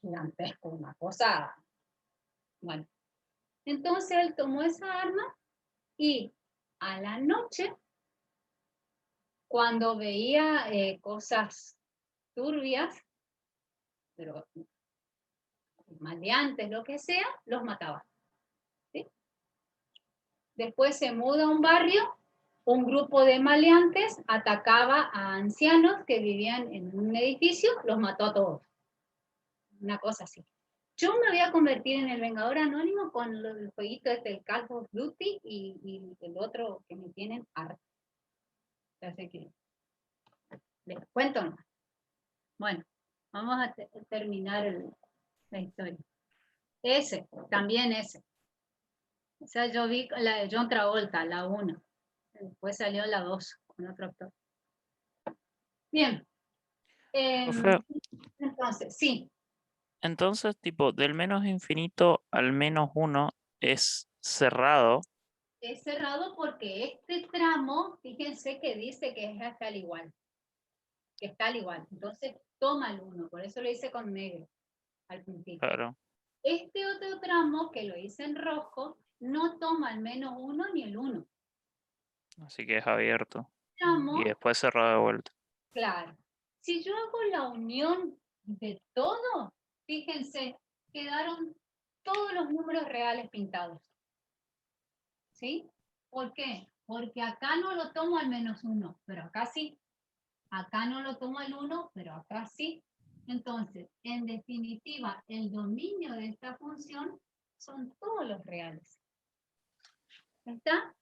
gigantesco, una cosa. Bueno, entonces él tomó esa arma y a la noche, cuando veía cosas turbias, pero maleantes, lo que sea, los mataba. ¿Sí? Después se muda a un barrio, un grupo de maleantes atacaba a ancianos que vivían en un edificio, los mató a todos. Una cosa así. Yo me voy a convertir en el Vengador Anónimo con el jueguito el Call of Duty y el otro que me tienen harto. Así que les cuento nomás. Bueno, Vamos a terminar la historia. Ese, también ese. O sea, yo vi la de John Travolta, la 1. Después salió la 2 con otro actor. Bien. Profe, Entonces, sí. entonces, tipo, del menos infinito al menos 1 es cerrado. Es cerrado porque este tramo, fíjense que dice que es hasta al igual. Que está al igual. Entonces, toma el 1. Por eso lo hice con negro al puntito. Claro. Este otro tramo que lo hice en rojo no toma el menos 1 ni el 1. Así que es abierto. Tramo, Y después cerrado de vuelta. claro. Si yo hago la unión de todo, fíjense, quedaron todos los números reales pintados. ¿Sí? ¿Por qué? Porque acá no lo tomo al menos 1, pero acá sí. Acá no lo tomo al 1, pero acá sí. Entonces, en definitiva, el dominio de esta función son todos los reales. ¿Está?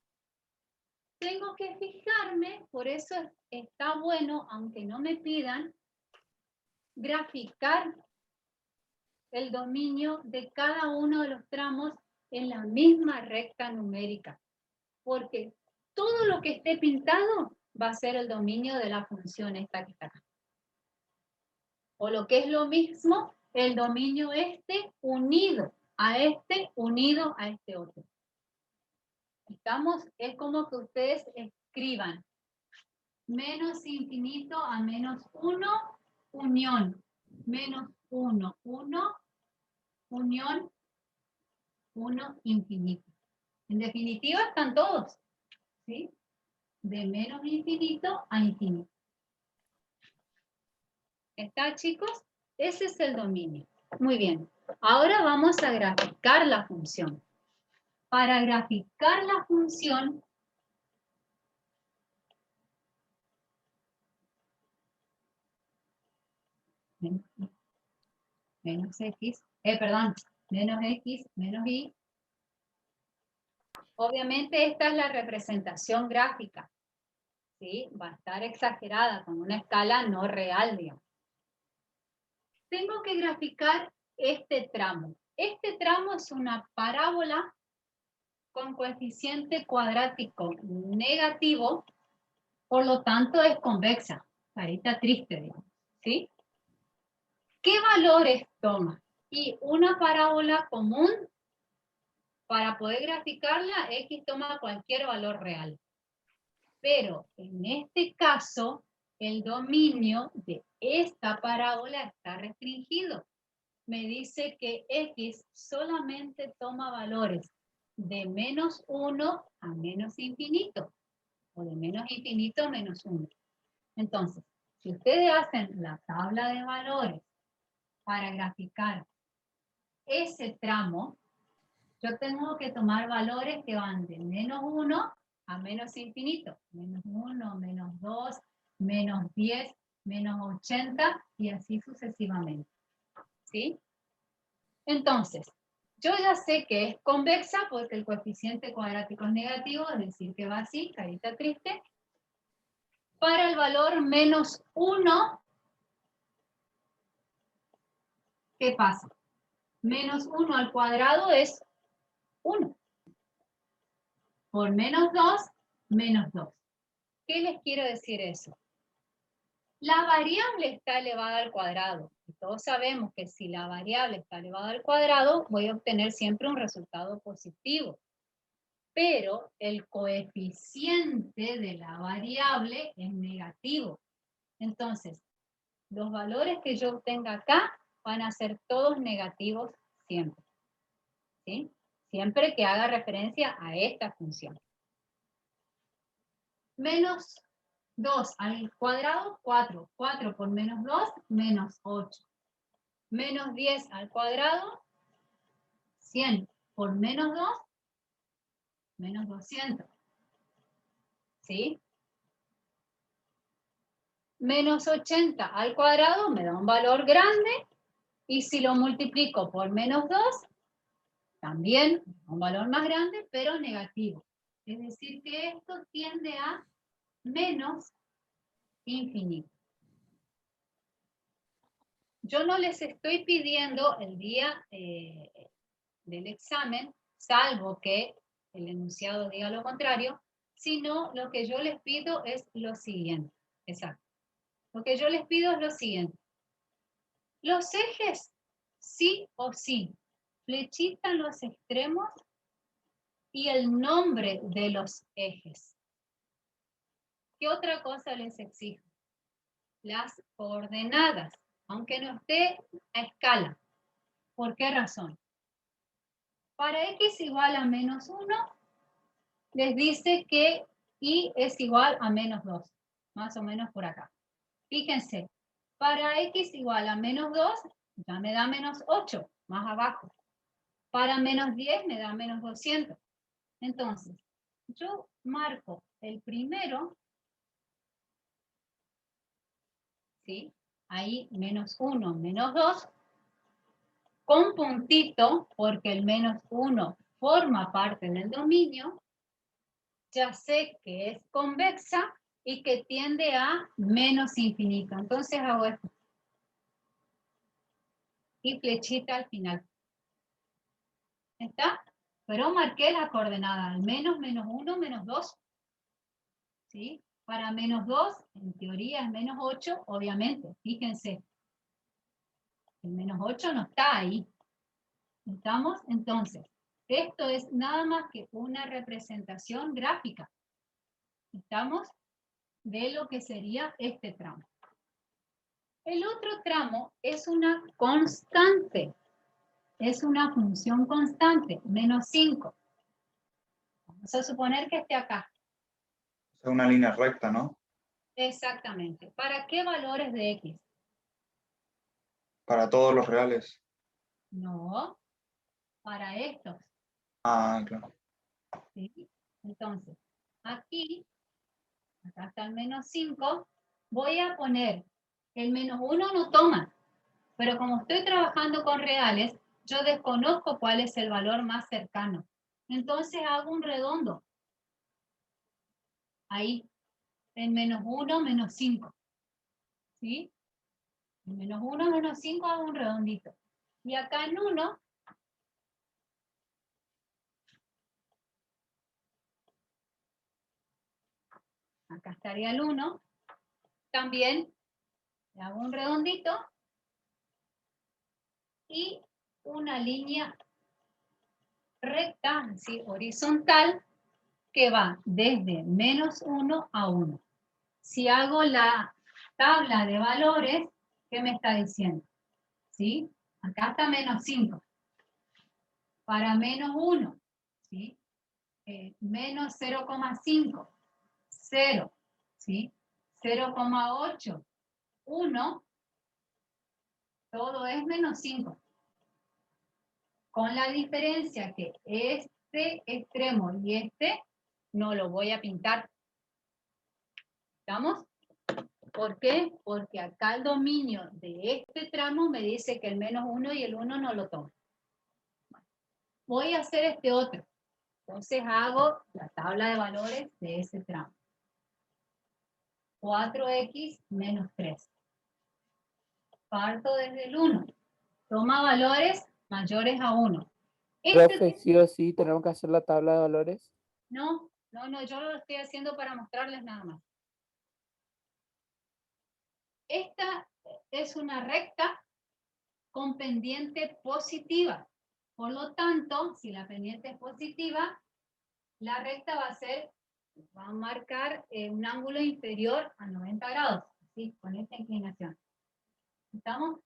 Tengo que fijarme, por eso está bueno, aunque no me pidan, graficar el dominio de cada uno de los tramos en la misma recta numérica. Porque todo lo que esté pintado va a ser el dominio de la función esta que está acá. O lo que es lo mismo, el dominio este unido a este otro. ¿Estamos? Es como que ustedes escriban menos infinito a menos 1, unión. Menos 1, 1, unión, 1, infinito. En definitiva están todos, ¿sí? De menos infinito a infinito. ¿Está, chicos? Ese es el dominio. Muy bien. Ahora vamos a graficar la función. Para graficar la función, menos x, menos x, menos y. Obviamente esta es la representación gráfica, ¿sí? Va a estar exagerada con una escala no real, digamos. Tengo que graficar este tramo. Este tramo es una parábola con coeficiente cuadrático negativo, por lo tanto es convexa. Carita triste, digamos, ¿sí? ¿Qué valores toma? Y una parábola común, para poder graficarla, x toma cualquier valor real. Pero en este caso, el dominio de esta parábola está restringido. Me dice que x solamente toma valores de menos 1 a menos infinito, o de menos infinito a menos 1. Entonces, si ustedes hacen la tabla de valores para graficar ese tramo, yo tengo que tomar valores que van de menos 1 a menos infinito. Menos 1, menos 2, menos 10, menos 80 y así sucesivamente. ¿Sí? Entonces, yo ya sé que es convexa porque el coeficiente cuadrático es negativo, es decir, que va así, carita triste. Para el valor menos 1, ¿qué pasa? Menos 1 al cuadrado es 1. Por menos 2, menos 2. ¿Qué les quiero decir eso? La variable está elevada al cuadrado. Y todos sabemos que si la variable está elevada al cuadrado, voy a obtener siempre un resultado positivo. Pero el coeficiente de la variable es negativo. Entonces, los valores que yo obtenga acá van a ser todos negativos siempre. ¿Sí? Siempre que haga referencia a esta función. Menos 2 al cuadrado, 4. 4 por menos 2, menos 8. Menos 10 al cuadrado, 100 por menos 2, menos 200. ¿Sí? Menos 80 al cuadrado me da un valor grande, y si lo multiplico por menos 2, también un valor más grande, pero negativo. Es decir, que esto tiende a menos infinito. yo no les estoy pidiendo el día del examen, salvo que el enunciado diga lo contrario, sino lo que yo les pido es lo siguiente. Exacto. Lo que yo les pido es lo siguiente. Los ejes, sí o sí, flechita en los extremos y el nombre de los ejes. ¿Qué otra cosa les exijo? Las coordenadas, aunque no esté a escala. ¿Por qué razón? Para x igual a menos 1, les dice que y es igual a menos 2, más o menos por acá. Fíjense, para x igual a menos 2, ya me da menos 8, más abajo. Para menos 10 me da menos 200. Entonces, yo marco el primero, ¿sí? Ahí menos 1, menos 2, con puntito, porque el menos 1 forma parte del dominio, ya sé que es convexa y que tiende a menos infinito. Entonces hago esto. Y flechita al final. ¿Está? Pero marqué la coordenada, al menos, menos 1, menos 2. ¿Sí? Para menos 2, en teoría es menos 8, obviamente. Fíjense. El menos 8 no está ahí. ¿Estamos? Entonces, esto es nada más que una representación gráfica. ¿Estamos? De lo que sería este tramo. El otro tramo es una constante. Es una función constante, menos 5. Vamos a suponer que esté acá. Es una línea recta, ¿no? Exactamente. ¿Para qué valores de x? Para todos los reales. No, para estos. Ah, claro. ¿Sí? Entonces, aquí, acá está el menos 5, voy a poner, el menos 1 no toma, pero como estoy trabajando con reales, yo desconozco cuál es el valor más cercano. Entonces hago un redondo. Ahí, en menos 1, menos 5. ¿Sí? En menos 1, menos 5 hago un redondito. Y acá en 1, acá estaría el 1, también le hago un redondito y una línea recta, así, horizontal, que va desde menos 1 a 1. Si hago la tabla de valores, ¿qué me está diciendo? ¿Sí? Acá está menos 5. Para menos 1, ¿sí? Menos 0,5, 0, ¿sí? 0,8, 1, todo es menos 5. Con la diferencia que este extremo y este no lo voy a pintar. ¿Estamos? ¿Por qué? Porque acá el dominio de este tramo me dice que el menos 1 y el 1 no lo tomo. Voy a hacer este otro. Entonces hago la tabla de valores de ese tramo. 4x menos 3. Parto desde el 1. Toma valores mayores a 1. Profe, sí o sí tenemos que hacer la tabla de valores. No, yo lo estoy haciendo para mostrarles nada más. Esta es una recta con pendiente positiva. Por lo tanto, si la pendiente es positiva, la recta va a marcar un ángulo inferior a 90 grados, ¿sí? Con esta inclinación. ¿Estamos?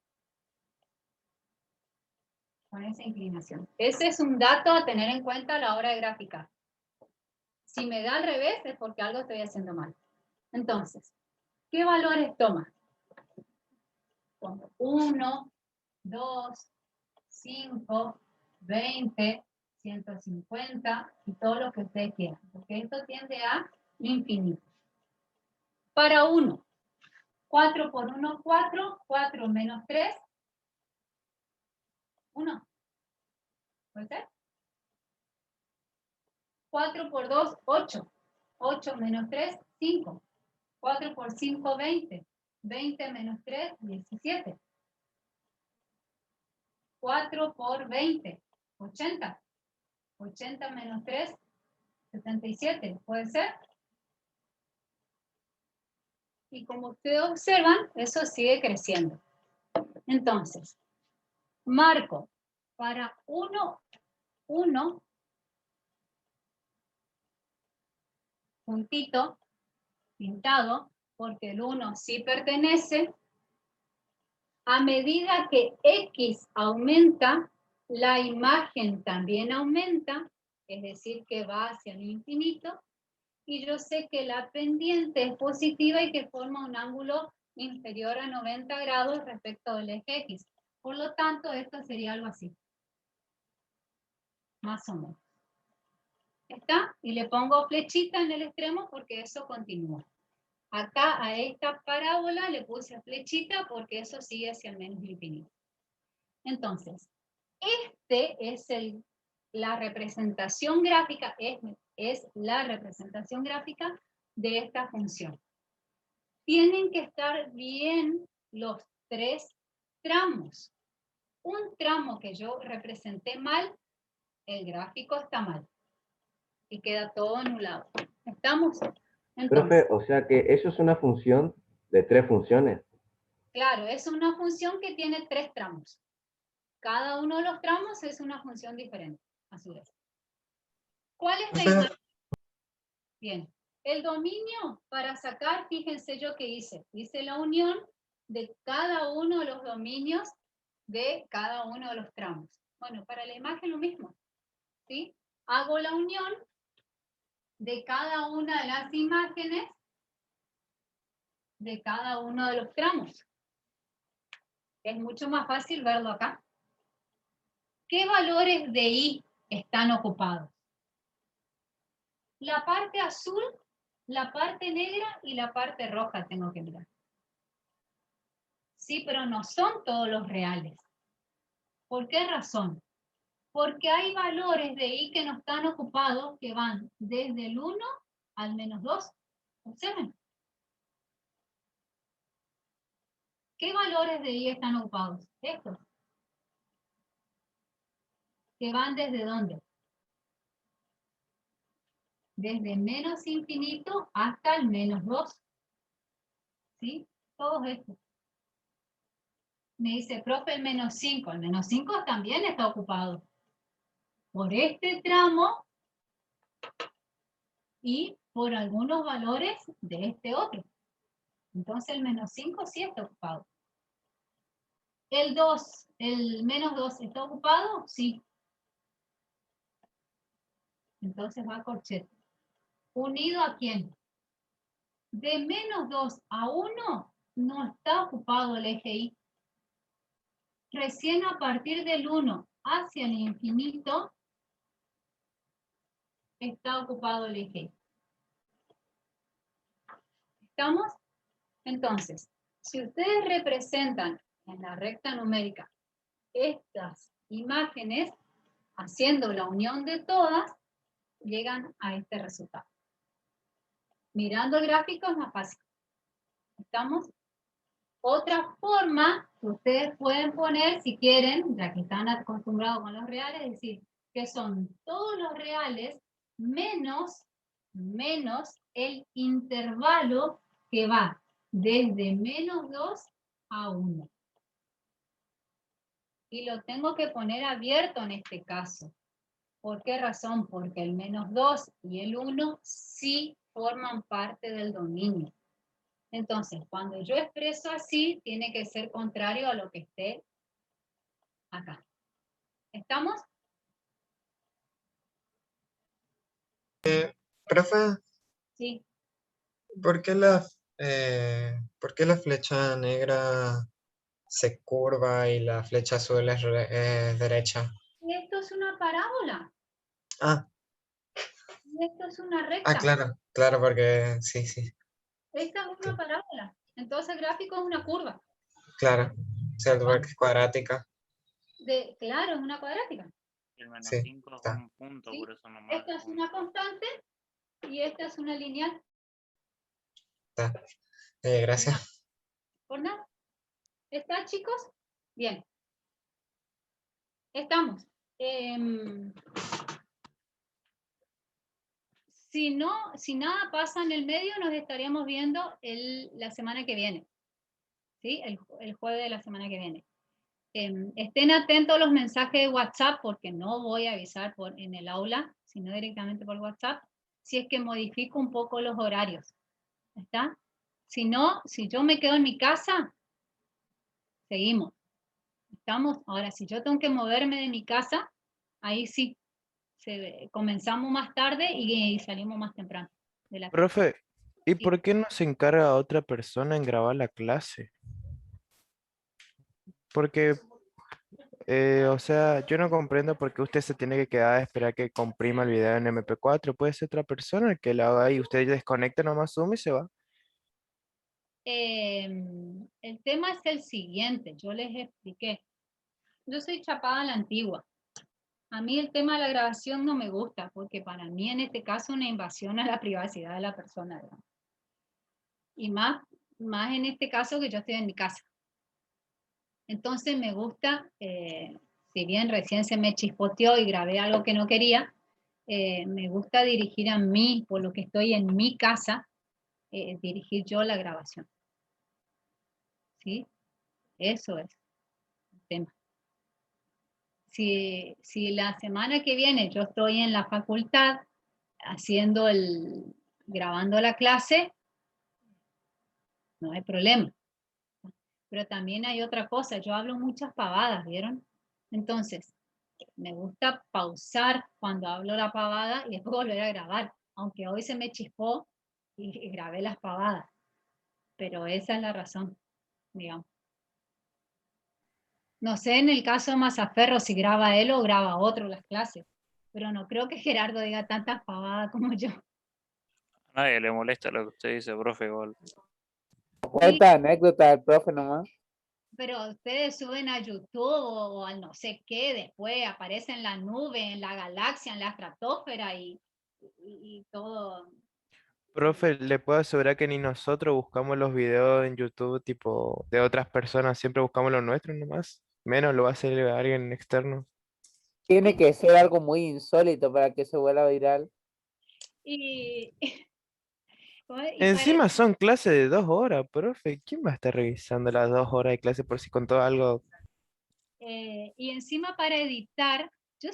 Con esa inclinación. Ese es un dato a tener en cuenta a la hora de graficar. Si me da al revés es porque algo estoy haciendo mal. Entonces, ¿qué valores toma? 1, 2, 5, 20, 150 y todo lo que ustedes quieran, porque esto tiende a infinito. Para 1, 4 por 1, 4, 4 menos 3, 1. ¿Puede ser? 4 por 2, 8. 8 menos 3, 5. 4 por 5, 20. 20 menos 3, 17. 4 por 20, 80. 80 menos 3, 77, ¿puede ser? Y como ustedes observan, eso sigue creciendo. Entonces, marco para 1, 1, puntito, pintado, porque el 1 sí pertenece. A medida que X aumenta, la imagen también aumenta, es decir, que va hacia el infinito, y yo sé que la pendiente es positiva y que forma un ángulo inferior a 90 grados respecto del eje X. Por lo tanto, esto sería algo así. Más o menos. ¿Está? Y le pongo flechita en el extremo porque eso continúa. Acá a esta parábola le puse flechita porque eso sigue hacia el menos infinito. Entonces, este es la representación gráfica, es la representación gráfica de esta función. Tienen que estar bien los 3 tramos. Un tramo que yo representé mal, el gráfico está mal. Y queda todo anulado. ¿Estamos? Entonces, Profe, o sea que eso es una función de 3 funciones. claro, es una función que tiene 3 tramos. Cada uno de los tramos es una función diferente, a su vez. ¿Cuál es la imagen? Bien. El dominio para sacar, fíjense yo qué hice. Hice la unión de cada uno de los dominios de cada uno de los tramos. Bueno, para la imagen lo mismo. ¿Sí? Hago la unión de cada una de las imágenes de cada uno de los tramos. Es mucho más fácil verlo acá. ¿Qué valores de I están ocupados? La parte azul, la parte negra y la parte roja tengo que mirar. Sí, pero no son todos los reales. ¿Por qué razón? Porque hay valores de I que no están ocupados que van desde el 1 al menos 2. Observen. ¿Qué valores de I están ocupados? Estos. ¿Que van desde dónde? Desde menos infinito hasta el menos 2. ¿Sí? Todos estos. Me dice, profe, el menos 5. El menos 5 también está ocupado por este tramo y por algunos valores de este otro. Entonces el menos 5 sí está ocupado. El 2, el menos 2, ¿está ocupado? Sí. Entonces va a corchete. ¿Unido a quién? De menos 2 a 1 no está ocupado el eje Y. Recién a partir del 1 hacia el infinito está ocupado el eje Y. ¿Estamos? Entonces, si ustedes representan en la recta numérica estas imágenes, haciendo la unión de todas, llegan a este resultado. Mirando el gráfico es más fácil. ¿Estamos? Otra forma que ustedes pueden poner, si quieren, ya que están acostumbrados con los reales, es decir, que son todos los reales menos el intervalo que va desde menos 2 a 1. Y lo tengo que poner abierto en este caso. ¿Por qué razón? Porque el menos 2 y el 1 sí forman parte del dominio. Entonces, cuando yo expreso así, tiene que ser contrario a lo que esté acá. ¿Estamos? Profe, Sí. ¿por qué la flecha negra se curva y la flecha azul es derecha? Esto es una parábola. Ah, Esto es una recta. claro, porque sí, Esta es una parábola. Entonces el gráfico es una curva. claro, cierto, porque es cuadrática. Claro, es una cuadrática. El menos Sí, 5 es un punto, ¿Sí? por eso no más. Esta es una constante y esta es una lineal. Está. Gracias. Por nada. ¿Está, chicos? Bien. Estamos. Si nada pasa en el medio, nos estaríamos viendo la semana que viene. ¿Sí? El jueves de la semana que viene. Estén atentos a los mensajes de WhatsApp, porque no voy a avisar en el aula, sino directamente por WhatsApp, si es que modifico un poco los horarios. ¿Está? Si no, si yo me quedo en mi casa, seguimos. ¿Estamos? Ahora, si yo tengo que moverme de mi casa, ahí sí, comenzamos más tarde y salimos más temprano de la casa. Profe, ¿y Sí. por qué no se encarga otra persona en grabar la clase? Porque, o sea, yo no comprendo por qué usted se tiene que quedar a esperar que comprima el video en MP4. Puede ser otra persona que lo haga y usted desconecta nomás Zoom y se va. El tema es el siguiente, yo les expliqué. Yo soy chapada a la antigua. A mí el tema de la grabación no me gusta, porque para mí en este caso es una invasión a la privacidad de la persona, ¿verdad? Y más en este caso que yo estoy en mi casa. Entonces me gusta, si bien recién se me chispoteó y grabé algo que no quería, me gusta dirigir a mí, por lo que estoy en mi casa, dirigir yo la grabación. ¿Sí? Eso es el tema. Si la semana que viene yo estoy en la facultad grabando la clase, no hay problema. Pero también hay otra cosa, yo hablo muchas pavadas, ¿vieron? Entonces, me gusta pausar cuando hablo la pavada y después volver a grabar, aunque hoy se me chispó y grabé las pavadas. Pero esa es la razón, digamos. No sé en el caso de Mazaferro si graba él o graba otro las clases, pero no creo que Gerardo diga tantas pavadas como yo. A nadie le molesta lo que usted dice, profe, igual. Cuenta anécdota del profe nomás. Pero ustedes suben a YouTube o al no sé qué, después aparece en la nube, en la galaxia, en la estratosfera y todo. Profe, le puedo asegurar que ni nosotros buscamos los videos en YouTube tipo de otras personas, siempre buscamos los nuestros nomás. Menos lo va a hacer alguien externo. Tiene que ser algo muy insólito para que se vuelva viral. Y Encima son clases de 2 horas, profe. ¿Quién va a estar revisando las 2 horas de clase por si contó algo? y encima para editar, yo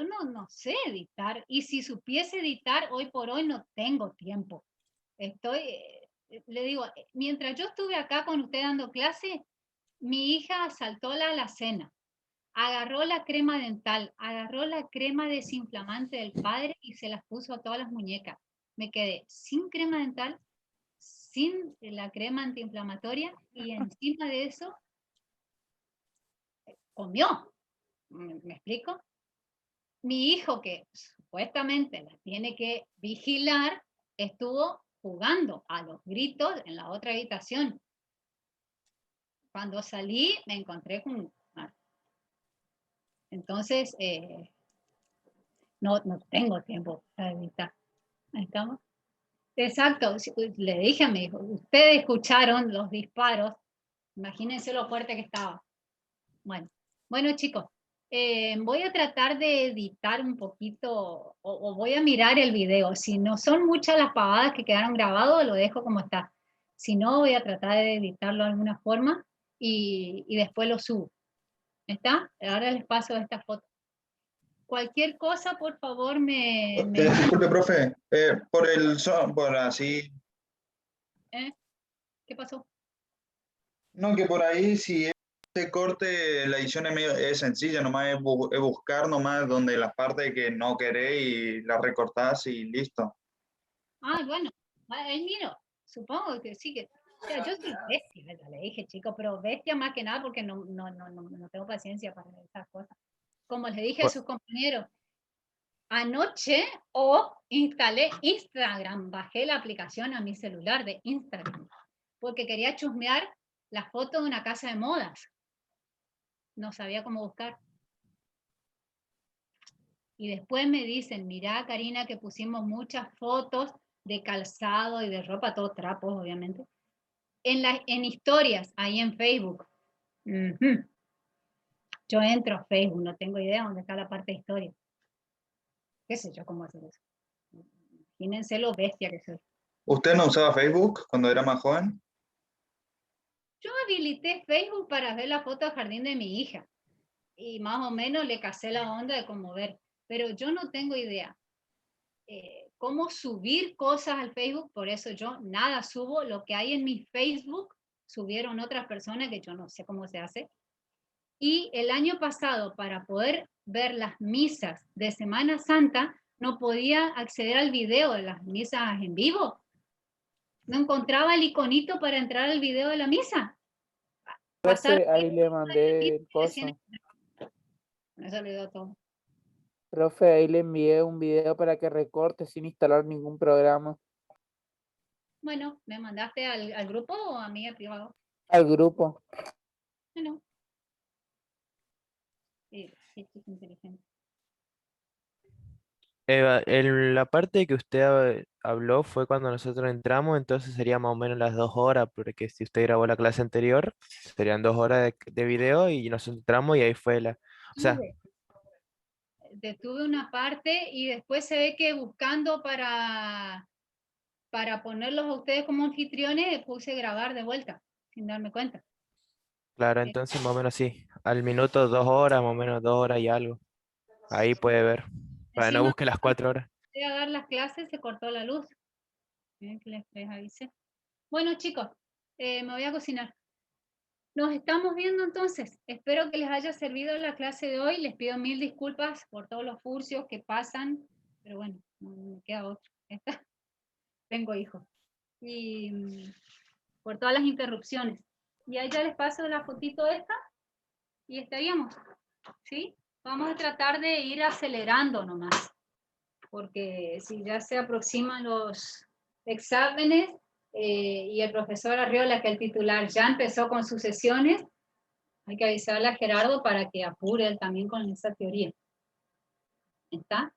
no sé editar, y si supiese editar, hoy por hoy no tengo tiempo. Le digo, mientras yo estuve acá con usted dando clase, mi hija saltó la alacena, agarró la crema dental, agarró la crema desinflamante del padre y se las puso a todas las muñecas. Me quedé sin crema dental, sin la crema antiinflamatoria y encima de eso comió. ¿Me explico? Mi hijo, que supuestamente la tiene que vigilar, estuvo jugando a los gritos en la otra habitación. Cuando salí me encontré con... Entonces, no tengo tiempo para editar. ¿Estamos? Exacto, le dije a mi hijo, ustedes escucharon los disparos, imagínense lo fuerte que estaba. Bueno chicos, voy a tratar de editar un poquito, o voy a mirar el video. Si no son muchas las pavadas que quedaron grabadas, lo dejo como está. Si no, voy a tratar de editarlo de alguna forma y después lo subo. ¿Está? Ahora les paso esta foto. Cualquier cosa, por favor, Disculpe, profe, por así. ¿Qué pasó? No, que por ahí si este corte, la edición es sencilla, nomás es buscar nomás donde las partes que no querés y las recortás y listo. Bueno, miro, supongo que sí, o sea, yo soy bestia, ya le dije, chico, pero bestia más que nada porque no tengo paciencia para esas cosas. Como les dije a sus compañeros, anoche instalé Instagram, bajé la aplicación a mi celular de Instagram, porque quería chusmear la foto de una casa de modas. No sabía cómo buscar. Y después me dicen, mirá, Karina, que pusimos muchas fotos de calzado y de ropa, todo trapos, obviamente, en historias, ahí en Facebook. Yo entro a Facebook, no tengo idea dónde está la parte de historia. ¿Qué sé yo cómo hacer eso? Imagínense lo bestia que soy. ¿Usted no usaba Facebook cuando era más joven? Yo habilité Facebook para ver la foto del jardín de mi hija. Y más o menos le casé la onda de cómo ver. Pero yo no tengo idea cómo subir cosas al Facebook, por eso yo nada subo. Lo que hay en mi Facebook subieron otras personas que yo no sé cómo se hace. Y el año pasado, para poder ver las misas de Semana Santa, no podía acceder al video de las misas en vivo. No encontraba el iconito para entrar al video de la misa. Profe, ahí le mandé el coso. Eso le dio todo. Profe, ahí le envié un video para que recorte sin instalar ningún programa. Bueno, ¿me mandaste al grupo o a mí al privado? Al grupo. Bueno. Sí, es inteligente. Eva, la parte que usted habló fue cuando nosotros entramos, entonces sería más o menos las 2 horas, porque si usted grabó la clase anterior, serían 2 horas de video y nosotros entramos y ahí fue la... O sea, Detuve una parte y después se ve que buscando para ponerlos a ustedes como anfitriones, puse grabar de vuelta, sin darme cuenta. claro, entonces más o menos sí, al minuto 2 horas, más o menos 2 horas y algo. Ahí puede ver, para no Encima, busque las 4 horas. voy a dar las clases, se cortó la luz. Miren que les avisé. Bueno, chicos, me voy a cocinar. Nos estamos viendo entonces. Espero que les haya servido la clase de hoy. Les pido 1000 disculpas por todos los furcios que pasan, pero bueno, no me queda otro. Tengo hijos. Y por todas las interrupciones. Y ahí ya les paso la fotito esta y estaríamos, ¿sí? Vamos a tratar de ir acelerando nomás, porque si ya se aproximan los exámenes y el profesor Arriola, que el titular ya empezó con sus sesiones, hay que avisarle a Gerardo para que apure él también con esa teoría. ¿Está?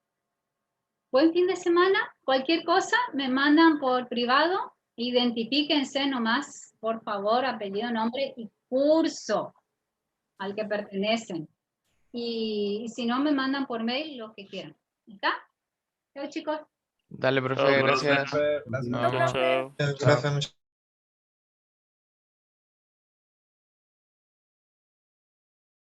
Buen fin de semana. Cualquier cosa me mandan por privado. Identifíquense nomás, por favor, apellido, nombre y curso al que pertenecen. Y si no, me mandan por mail lo que quieran. ¿Está? Chao, chicos. Dale, profe, Chao, profe. gracias. Profe, Nos vemos. Chao. Profe, muchas